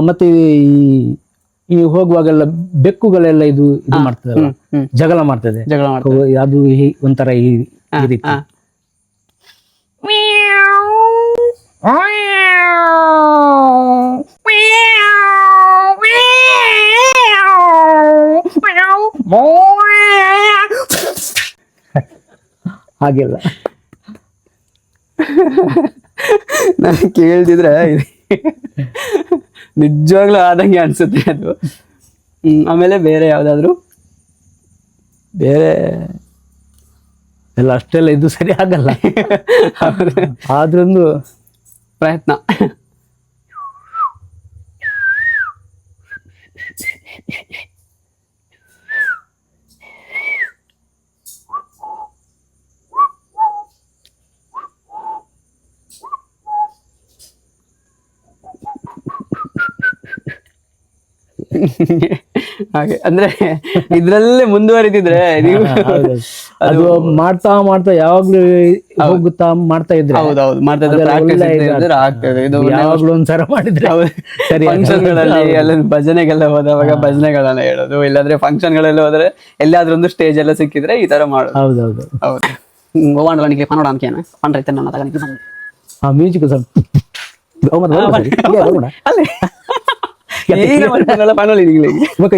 ಮತ್ತೆ ಈ ಹೋಗುವಾಗೆಲ್ಲ ಬೆಕ್ಕುಗಳೆಲ್ಲ ಇದು ಮಾಡ್ತದಲ್ಲ, ಜಗಳ ಮಾಡ್ತದೆ. ಅದು ಒಂಥರ ಈ ರೀತಿ. ಹಾಗೆಲ್ಲ ನಾನು ಕೇಳ್ತಿದ್ರೆ ನಿಜವಾಗ್ಲೂ ಆದಂಗೆ ಅನ್ಸುತ್ತೆ ಅದು. ಆಮೇಲೆ ಬೇರೆ ಯಾವ್ದಾದ್ರು? ಬೇರೆ ಎಲ್ಲ ಅಷ್ಟೆಲ್ಲ ಇದು ಸರಿ ಆಗಲ್ಲ, ಆದ್ರೊಂದು ಪ್ರಯತ್ನ. ಹಾಗೆ ಅಂದ್ರೆ ಇದ್ರಲ್ಲೇ ಮುಂದುವರಿತಿದ್ರೆ ನೀವು ಅದು ಮಾಡ್ತಾ ಮಾಡ್ತಾ ಯಾವಾಗ್ಲೂ ಹೋಗುತ್ತಾ ಮಾಡ್ತಾ ಇದ್ರೆ ಹೌದೌದು ಮಾಡ್ತಾ ಅದೆಲ್ಲ ಪ್ರಾಕ್ಟೀಸ್ ಒಳ್ಳೆ ಇದಾಗ್ತದೆ. ಆಗ್ತದೆ. ಇದು ಯಾವಾಗ್ಲೂ ಒಂದ್ಸಲ ಮಾಡಿದ್ರೆ ಸರಿ ಫಂಕ್ಷನ್ಗಳಲ್ಲಿ ಎಲ್ಲ ಭಜನೆಗೆಲ್ಲ ಹೋದವಾಗ ಭಜನೆಗಳನ್ನ ಹೇಳೋದು, ಇಲ್ಲಾಂದ್ರೆ ಫಂಕ್ಷನ್ಗಳಲ್ಲಿ ಹೋದ್ರೆ ಎಲ್ಲಾದ್ರೂ ಒಂದು ಸ್ಟೇಜ್ ಎಲ್ಲ ಸಿಕ್ಕಿದ್ರೆ ಈ ತರ ಮಾಡೋದು. ಹೌದೌದು. ಹೌದು. ಗೋವಾಂಡನಿಗೆ ಪನ್ನಡ ಅನ್ಕೇನ ಪಂಡ್ರೈತೆ ನನ್ನ ತಗನಿಗೆ ಬಂದು ಆ ಮ್ಯೂಸಿಕ್ ಸ್ವಲ್ಪ ಅಲ್ಲೇ ಈಗ ಮಾಡ್ಕೊಂಡಲ್ಲ ಪನ್ನಡ ಈಗಲೇ ಇವಾಗ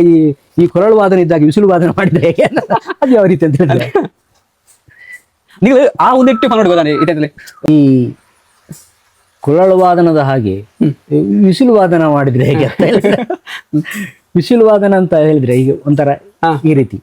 ಈ ಕೊರಳು ವಾದನ ಇದ್ದಾಗ ವಿಸುಲು ವಾದನ ಮಾಡಿದ್ರೆ ಹೇಗೆ ಅದು ಯಾವ ರೀತಿ ಅಂತ ಹೇಳಿದ್ರೆ ನೀವು ಆ ಒಂದಿಟ್ಟು ಪನ್ನಡ ಗೊತ್ತಾನೆ ಇಟ್ಟಲ್ಲಿ ಈ ಕೊರಳು ವಾದನದ ಹಾಗೆ ವಿಸುಲು ವಾದನ ಮಾಡಿದ್ರೆ ಹೇಗೆ ಅಂತ ಹೇಳಿದ್ರೆ ವಿಸುಲು ವಾದನ ಅಂತ ಹೇಳಿದ್ರೆ ಈಗ ಒಂಥರ ಈ ರೀತಿ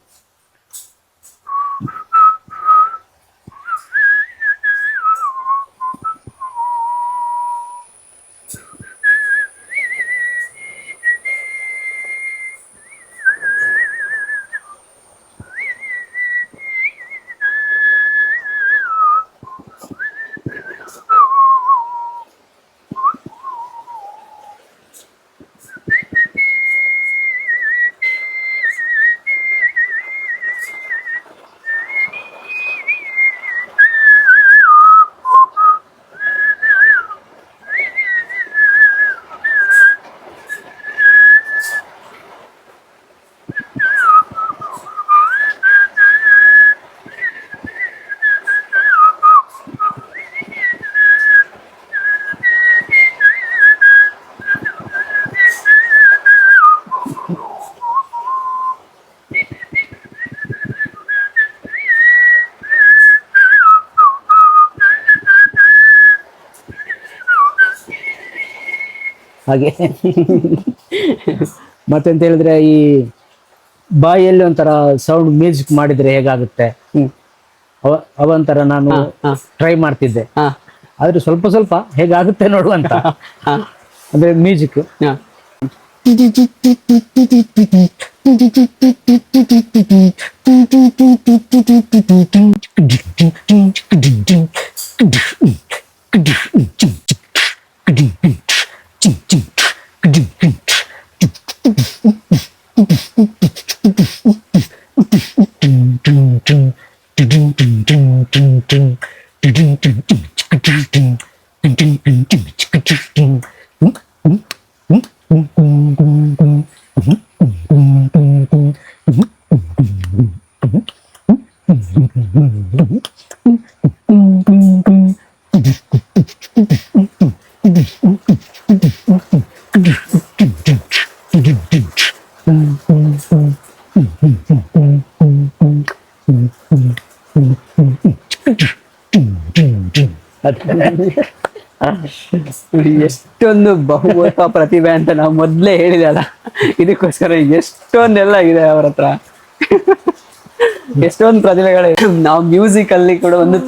ಹಾಗೆ ಮತ್ತೆಂತ ಹೇಳಿದ್ರೆ ಈ ಬಾಯಲ್ಲಿ ಒಂಥರ ಸೌಂಡ್ ಮ್ಯೂಸಿಕ್ ಮಾಡಿದ್ರೆ ಹೇಗಾಗುತ್ತೆ ಅವಂತರ ನಾನು ಟ್ರೈ ಮಾಡ್ತಿದ್ದೆ, ಆದ್ರೆ ಸ್ವಲ್ಪ ಸ್ವಲ್ಪ ಹೇಗಾಗುತ್ತೆ ನೋಡುವಂತ ಅಂದ್ರೆ ಮ್ಯೂಸಿಕ್. ಎಷ್ಟೊಂದು ಬಹುಮುಖ ಪ್ರತಿಭೆ ಅಂತ ನಾವು ಮೊದ್ಲೇ ಹೇಳಿದಲ್ಲ, ಇದಕ್ಕೋಸ್ಕರ ಎಷ್ಟೊಂದೆಲ್ಲ ಇದೆ ಅವ್ರ ಹತ್ರ. ಎಷ್ಟೊಂದು ಪ್ರತಿಭೆಗಳೇ. ನಾವು ಮ್ಯೂಸಿಕ್ ಅಲ್ಲಿ ಕೂಡ ಒಂದು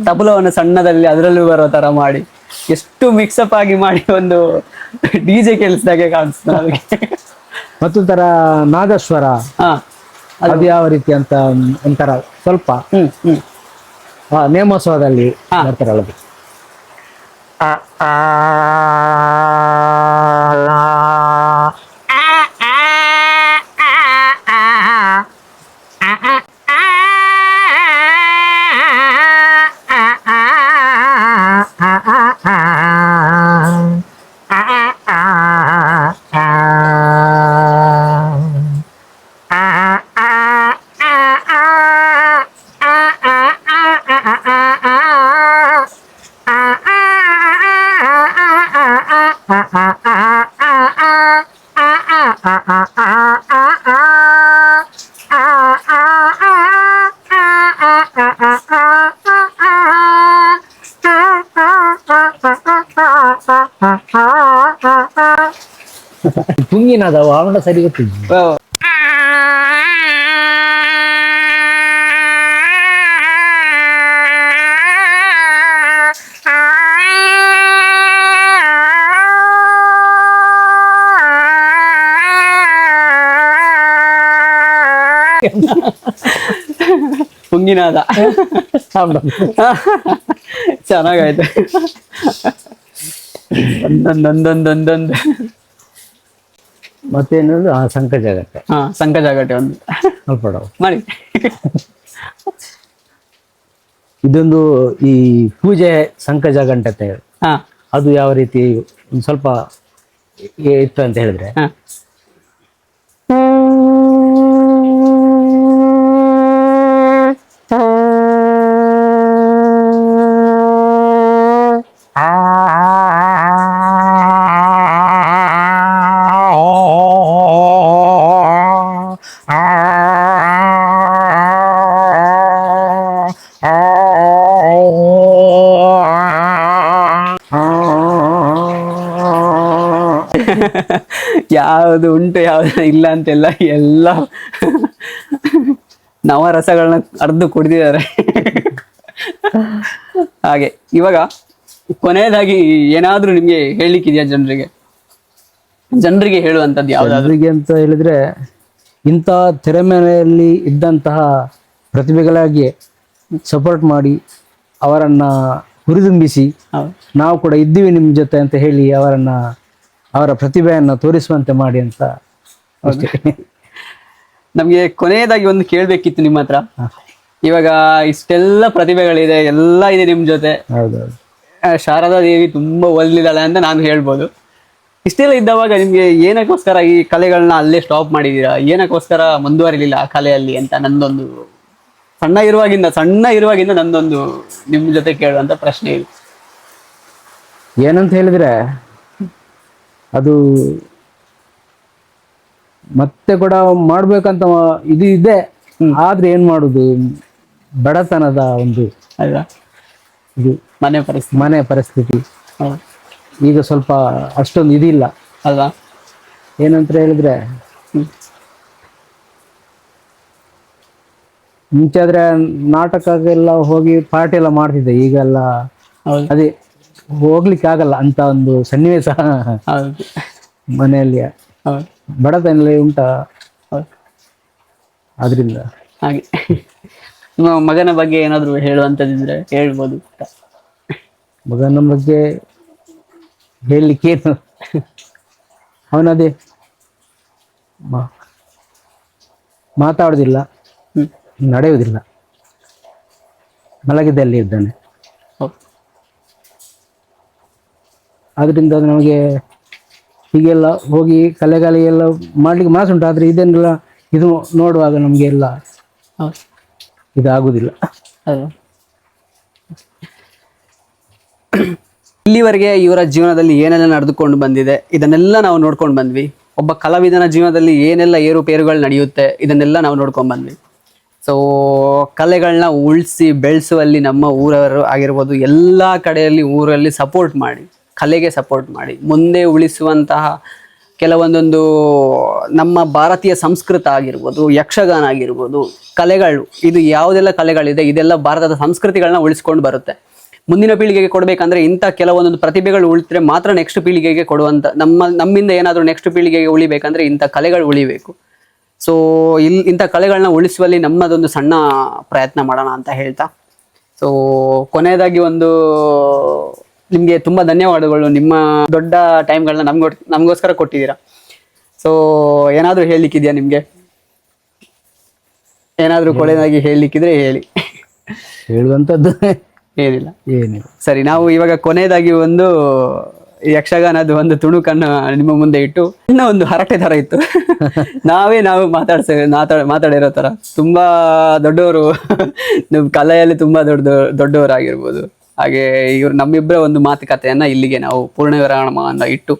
ತಬಲವನ್ನು ಸಣ್ಣದಲ್ಲಿ ಅದರಲ್ಲೂ ಬರೋ ತರ ಮಾಡಿ ಎಷ್ಟು ಮಿಕ್ಸಪ್ ಆಗಿ ಮಾಡಿ ಒಂದು ಡಿಜೆ ಕೆಲ್ಸದಾಗೆ ಕಾಣಿಸ್ತದೆ. ಮತ್ತೊಂಥರ ನಾದಸ್ವರ ಅದು ಯಾವ ರೀತಿ ಅಂತ ಒಂಥರ ಸ್ವಲ್ಪ ನೇಮೋತ್ಸವದಲ್ಲಿ ಬರ್ತಾರಲ್ಲ ಪುಂಗಿನದ ಅವನ ಸರಿ ಗೊತ್ತಿದ್ದ. ಪುಂಗಿನಾದ ಚೆನ್ನಾಗಾಯ್ತು. ಒಂದೊಂದೊಂದೊಂದೊಂದೊಂದು ಮತ್ತೇನಂದ್ರೆ ಸಂಕ ಜಾಗಟ್ಟೆ ಸಂಕ ಜಾಗಟೆ ಒಂದು ಸ್ವಲ್ಪ ಮಾಡಿ ಇದೊಂದು ಈ ಪೂಜೆ ಸಂಕಜ ಗಂಟತೆ ಹಾ ಅದು ಯಾವ ರೀತಿ ಒಂದು ಸ್ವಲ್ಪ ಇತ್ತು ಅಂತ ಹೇಳಿದ್ರೆ, ಹಾ ಯಾವುದು ಉಂಟು ಯಾವ್ದು ಇಲ್ಲ ಅಂತೆಲ್ಲ ಎಲ್ಲ ನವರಸಗಳನ್ನ ಅರ್ದು ಕುಡ್ದಿದ್ದಾರೆ. ಹಾಗೆ ಇವಾಗ ಕೊನೆಯದಾಗಿ ಏನಾದ್ರೂ ನಿಮ್ಗೆ ಹೇಳಲಿಕ್ಕಿದೆಯಾ ಜನರಿಗೆ ಹೇಳುವಂಥದ್ದು ಯಾವ್ದಾದ್ರು? ಜನರಿಗೆ ಅಂತ ಹೇಳಿದ್ರೆ, ಇಂಥ ತೆರೆ ಮೇಲೆಯಲ್ಲಿ ಇದ್ದಂತಹ ಪ್ರತಿಭೆಗಳಾಗಿ ಸಪೋರ್ಟ್ ಮಾಡಿ ಅವರನ್ನ ಹುರಿದುಂಬಿಸಿ ಹೌದು. ನಾವು ಕೂಡ ಇದ್ದೀವಿ ನಿಮ್ಮ ಜೊತೆ ಅಂತ ಹೇಳಿ ಅವರ ಪ್ರತಿಭೆಯನ್ನು ತೋರಿಸುವಂತೆ ಮಾಡಿ ಅಂತ ಅಷ್ಟೇ. ನಮ್ಗೆ ಕೊನೆಯದಾಗಿ ಒಂದು ಕೇಳ್ಬೇಕಿತ್ತು ನಿಮ್ಮ ಹತ್ರ. ಇವಾಗ ಇಷ್ಟೆಲ್ಲ ಪ್ರತಿಭೆಗಳಿದೆ, ಎಲ್ಲ ಇದೆ ನಿಮ್ ಜೊತೆ. ಹೌದೌದು. ಶಾರದಾ ದೇವಿ ತುಂಬಾ ಒಲಿದಾಳೆ ಅಂತ ನಾನು ಹೇಳ್ಬೋದು. ಇಷ್ಟೆಲ್ಲ ಇದ್ದವಾಗ ನಿಮ್ಗೆ ಏನಕ್ಕೋಸ್ಕರ ಈ ಕಲೆಗಳನ್ನ ಅಲ್ಲೇ ಸ್ಟಾಪ್ ಮಾಡಿದೀರಾ, ಏನಕ್ಕೋಸ್ಕರ ಮುಂದುವರಿಲಿಲ್ಲ ಆ ಕಲೆಯಲ್ಲಿ ಅಂತ ನಂದೊಂದು ಸಣ್ಣ ಇರುವಾಗಿಂದ ನಂದೊಂದು ನಿಮ್ ಜೊತೆ ಕೇಳುವಂತ ಪ್ರಶ್ನೆ ಇದೆ. ಏನಂತ ಹೇಳಿದ್ರೆ, ಅದು ಮತ್ತೆ ಕೂಡ ಮಾಡ್ಬೇಕಂತ ಇದು ಇದೆ. ಆದ್ರೆ ಏನ್ ಮಾಡುದು, ಬಡತನದ ಒಂದು ಅಲ್ವಾ, ಇದು ಮನೆ ಪರಿಸ್ಥಿತಿ ಹೌದು. ಈಗ ಸ್ವಲ್ಪ ಅಷ್ಟೊಂದು ಇದಿಲ್ಲ ಅಲ್ವಾ. ಏನಂತ ಹೇಳಿದ್ರೆ, ಮುಂಚೆ ಆದ್ರೆ ನಾಟಕಕ್ಕೆಲ್ಲ ಹೋಗಿ ಪಾರ್ಟಿ ಎಲ್ಲ ಮಾಡ್ತಿದ್ದೆ. ಈಗೆಲ್ಲ ಹೌದು. ಅದೇ ಹೋಗ್ಲಿಕ್ಕೆ ಆಗಲ್ಲ ಅಂತ ಒಂದು ಸನ್ನಿವೇಶ ಹೌದು. ಮನೆಯಲ್ಲಿ. ಹೌದು. ಬಡತನ ಉಂಟಾ, ಹೌದು. ಆದ್ರಿಂದ ಹಾಗೆ ನಿಮ್ಮ ಮಗನ ಬಗ್ಗೆ ಏನಾದ್ರು ಹೇಳುವಂತದಿದ್ರೆ ಹೇಳ್ಬೋದು. ಮಗನ ಬಗ್ಗೆ ಹೇಳಲಿಕ್ಕೇನು, ಅವನದೇ ಮಾತಾಡುದಿಲ್ಲ, ನಡೆಯುವುದಿಲ್ಲ, ಮಲಗಿದಲ್ಲಿ ಇದ್ದಾನೆ. ಆದ್ರಿಂದ ಅದು ನಮಗೆ ಹೀಗೆಲ್ಲ ಹೋಗಿ ಕಲೆಗಾಲಿಗೆಲ್ಲ ಮಾಡ್ಲಿಕ್ಕೆ ಮನಸ್ಸುಂಟು. ಆದ್ರೆ ಇದನ್ನೆಲ್ಲ ಇದು ನೋಡುವಾಗ ನಮ್ಗೆ ಎಲ್ಲ ಇದಾಗುದಿಲ್ಲ. ಇಲ್ಲಿವರೆಗೆ ಇವರ ಜೀವನದಲ್ಲಿ ಏನೆಲ್ಲ ನಡೆದುಕೊಂಡು ಬಂದಿದೆ ಇದನ್ನೆಲ್ಲ ನಾವು ನೋಡ್ಕೊಂಡು ಬಂದ್ವಿ. ಒಬ್ಬ ಕಲಾವಿದನ ಜೀವನದಲ್ಲಿ ಏನೆಲ್ಲ ಏರುಪೇರುಗಳು ನಡೆಯುತ್ತೆ ಇದನ್ನೆಲ್ಲ ನಾವು ನೋಡ್ಕೊಂಡು ಬಂದ್ವಿ. ಸೊ ಕಲೆಗಳನ್ನ ಉಳಿಸಿ ಬೆಳೆಸುವಲ್ಲಿ ನಮ್ಮ ಊರವರು ಆಗಿರ್ಬೋದು, ಎಲ್ಲ ಕಡೆಯಲ್ಲಿ ಊರಲ್ಲಿ ಸಪೋರ್ಟ್ ಮಾಡಿ, ಕಲೆಗೆ ಸಪೋರ್ಟ್ ಮಾಡಿ ಮುಂದೆ ಉಳಿಸುವಂತಹ ಕೆಲವೊಂದೊಂದು ನಮ್ಮ ಭಾರತೀಯ ಸಂಸ್ಕೃತ ಆಗಿರ್ಬೋದು, ಯಕ್ಷಗಾನ ಆಗಿರ್ಬೋದು, ಕಲೆಗಳು, ಇದು ಯಾವುದೆಲ್ಲ ಕಲೆಗಳಿದೆ ಇದೆಲ್ಲ ಭಾರತದ ಸಂಸ್ಕೃತಿಗಳನ್ನ ಉಳಿಸ್ಕೊಂಡು ಬರುತ್ತೆ. ಮುಂದಿನ ಪೀಳಿಗೆಗೆ ಕೊಡಬೇಕಂದ್ರೆ ಇಂಥ ಕೆಲವೊಂದೊಂದು ಪ್ರತಿಭೆಗಳು ಉಳಿದ್ರೆ ಮಾತ್ರ ನೆಕ್ಸ್ಟ್ ಪೀಳಿಗೆಗೆ ಕೊಡುವಂಥ, ನಮ್ಮಿಂದ ಏನಾದರೂ ನೆಕ್ಸ್ಟ್ ಪೀಳಿಗೆಗೆ ಉಳಿಬೇಕಂದ್ರೆ ಇಂಥ ಕಲೆಗಳು ಉಳಿಬೇಕು. ಸೊ ಇಂಥ ಕಲೆಗಳನ್ನ ಉಳಿಸುವಲ್ಲಿ ನಮ್ಮದೊಂದು ಸಣ್ಣ ಪ್ರಯತ್ನ ಮಾಡೋಣ ಅಂತ ಹೇಳ್ತಾ, ಸೊ ಕೊನೆಯದಾಗಿ ಒಂದು ನಿಮಗೆ ತುಂಬ ಧನ್ಯವಾದಗಳು. ನಿಮ್ಮ ದೊಡ್ಡ ಟೈಮ್ಗಳನ್ನ ನಮಗೋಸ್ಕರ ಕೊಟ್ಟಿದ್ದೀರಾ. ಸೊ ಏನಾದರೂ ಹೇಳಲಿಕ್ಕಿದೆಯಾ ನಿಮಗೆ? ಏನಾದರೂ ಕೊನೆಯದಾಗಿ ಹೇಳಲಿಕ್ಕಿದ್ರೆ ಹೇಳಿ. ಹೇಳುವಂಥದ್ದು ಏನಿಲ್ಲ. ಏನಿಲ್ಲ. ಸರಿ, ನಾವು ಇವಾಗ ಕೊನೆಯದಾಗಿ ಒಂದು ಯಕ್ಷಗಾನದ ಒಂದು ತುಣುಕನ್ನು ನಿಮ್ಮ ಮುಂದೆ ಇಟ್ಟು, ಇನ್ನ ಒಂದು ಹರಟೆ ತರ ಇತ್ತು, ನಾವು ಮಾತಾಡಿರೋ ತರ ತುಂಬಾ ದೊಡ್ಡವರು, ಕಲೆಯಲ್ಲಿ ತುಂಬಾ ದೊಡ್ಡವರಾಗಿರ್ಬೋದು. ಹಾಗೆ ಇವ್ರು ನಮ್ಮಿಬ್ಬರ ಒಂದು ಮಾತುಕತೆಯನ್ನ ಇಲ್ಲಿಗೆ ನಾವು ಪೂರ್ಣ ವಿರಾಮವನ್ನು ಇಟ್ಟು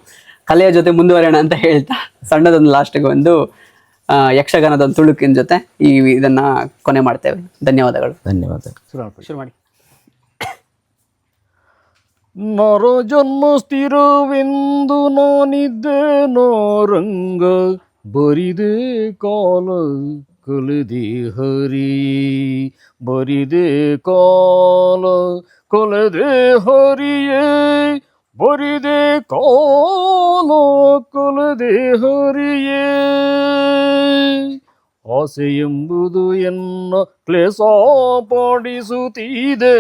ಕಲೆಯ ಜೊತೆ ಮುಂದುವರೋಣ ಅಂತ ಹೇಳ್ತಾ, ಸಣ್ಣದೊಂದು ಲಾಸ್ಟ್ಗೆ ಒಂದು ಯಕ್ಷಗಾನದ ಒಂದು ತುಳುಕಿನ ಜೊತೆ ಇದನ್ನ ಕೊನೆ ಮಾಡ್ತೇವೆ. ಧನ್ಯವಾದಗಳು. ಶುರು ಮಾಡಿ. ನರ ಜನ್ಮ ಸ್ಥಿರವೆಂದು ನಾನಿದ್ದೇನೋ ರಂಗ, ಬರಿದೆ ಕಾಲ ಕಳೆದೆ ಹರಿ, ಬರಿದೆ ಕಾಲ ಕಳೆದೆ ಹರಿಯೇ, ಬರಿದೆ ಕಾಲ ಕಳೆದೆ ಹರಿಯೇ. ಆಸೆ ಎಂಬುದು ಎನ್ನ ಕ್ಲೇಶ ಪಾಡಿಸುತ್ತಿದೆ,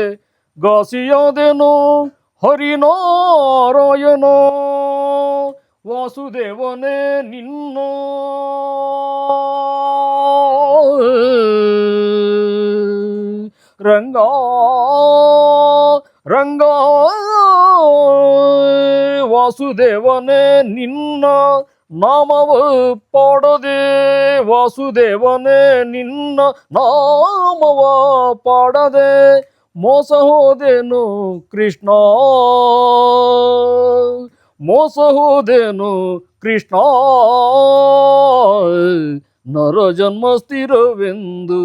ಗಾಸಿಯಾದೆನೋ ಹರಿನಾರಾಯಣ, ವಾಸುದೇವನೇ ನಿನ್ನ ರಂಗ ರಂಗ ವಾಸುದೇವನೇ ನಿನ್ನ ನಾಮವ ಪಾಡದೆ ವಾಸುದೇವನೇ ನಿನ್ನ ನಾಮವ ಪಾಡದೆ ಮೋಸ ಹೋದೆನು ಕೃಷ್ಣ ಮೋಸ ಹೋದೆನು ಕೃಷ್ಣ ನರ ಜನ್ಮ ಸ್ಥಿರವೆಂದು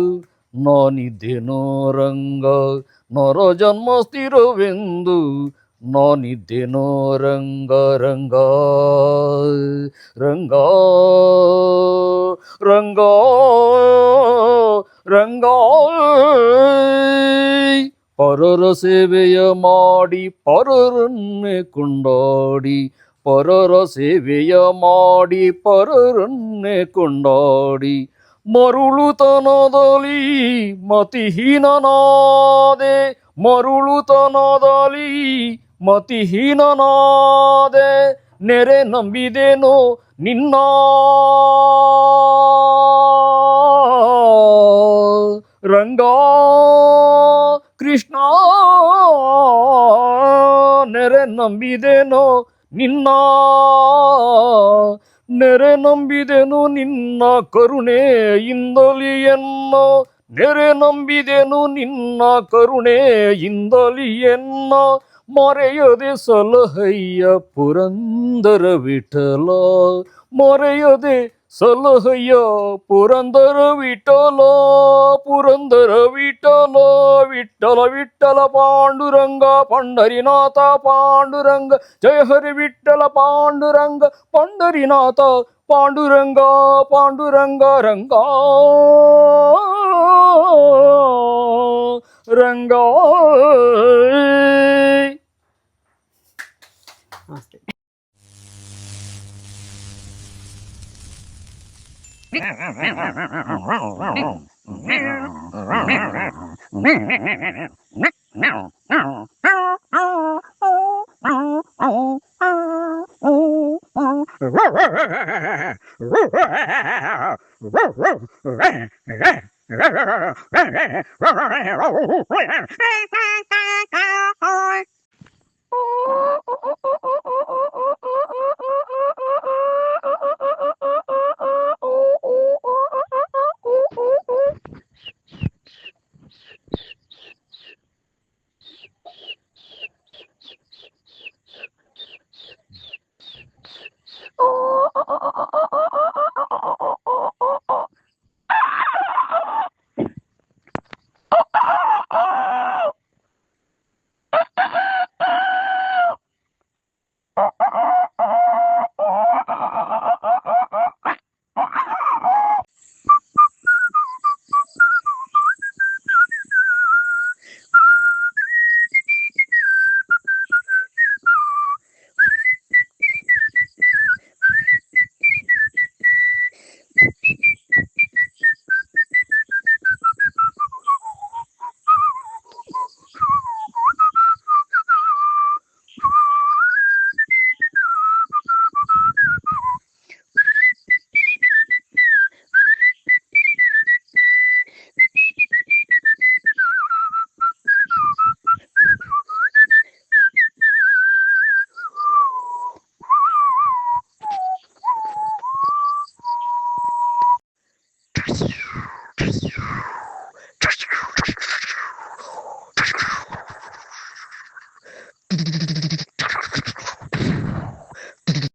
ನಾನಿದ್ದೇನೋ ರಂಗ ನರ ಜನ್ಮ ಸ್ಥಿರವೆಂದು ನಾನಿದ್ದೇನೋ ರಂಗ ರಂಗ ರಂಗ ರಂಗ ರಂಗ ಪರರ ಸೇವೆಯ ಮಾಡಿ ಪರರನ್ನೇ ಕೊಂಡಾಡಿ ಪರರ ಸೇವೆಯ ಮಾಡಿ ಪರರನ್ನೇ ಕೊಂಡಾಡಿ ಮರುಳುತನದಲ್ಲಿ ಮತಿಹೀನನಾದೆ ಮರುಳುತನದಲ್ಲಿ ಮತಿಹೀನನಾದೆ ನೆರೆ ನಂಬಿದೆನೋ ನಿನ್ನ ರಂಗ ಕೃಷ್ಣ ನೆರೆ ನಂಬಿದೆನೋ ನಿನ್ನ ನೆರೆ ನಂಬಿದೆನು ನಿನ್ನ ಕರುಣೆಯಿಂದಲಿ ಎನ್ನ ನೆರೆ ನಂಬಿದೆನು ನಿನ್ನ ಕರುಣೆಯಿಂದಲಿ ಎನ್ನ ಮರೆಯದೆ ಸಲಹಯ್ಯ ಪುರಂದರ ವಿಠಲ ಮರೆಯದೆ ಸಲಹಯ್ಯ ಪುರಂದರ ವಿಠಲ ಪುರಂದರ ವಿಠಲ ವಿಠಲ ವಿಠಲ ಪಾಂಡುರಂಗ ಪಂಡರಿನಾಥ ಪಾಂಡುರಂಗ ಜಯ ಹರಿ ವಿಠಲ ಪಾಂಡುರಂಗ ಪಂಡರಿನಾಥ ಪಾಂಡುರಂಗ ಪಾಂಡುರಂಗ ರಂಗ ರಂಗ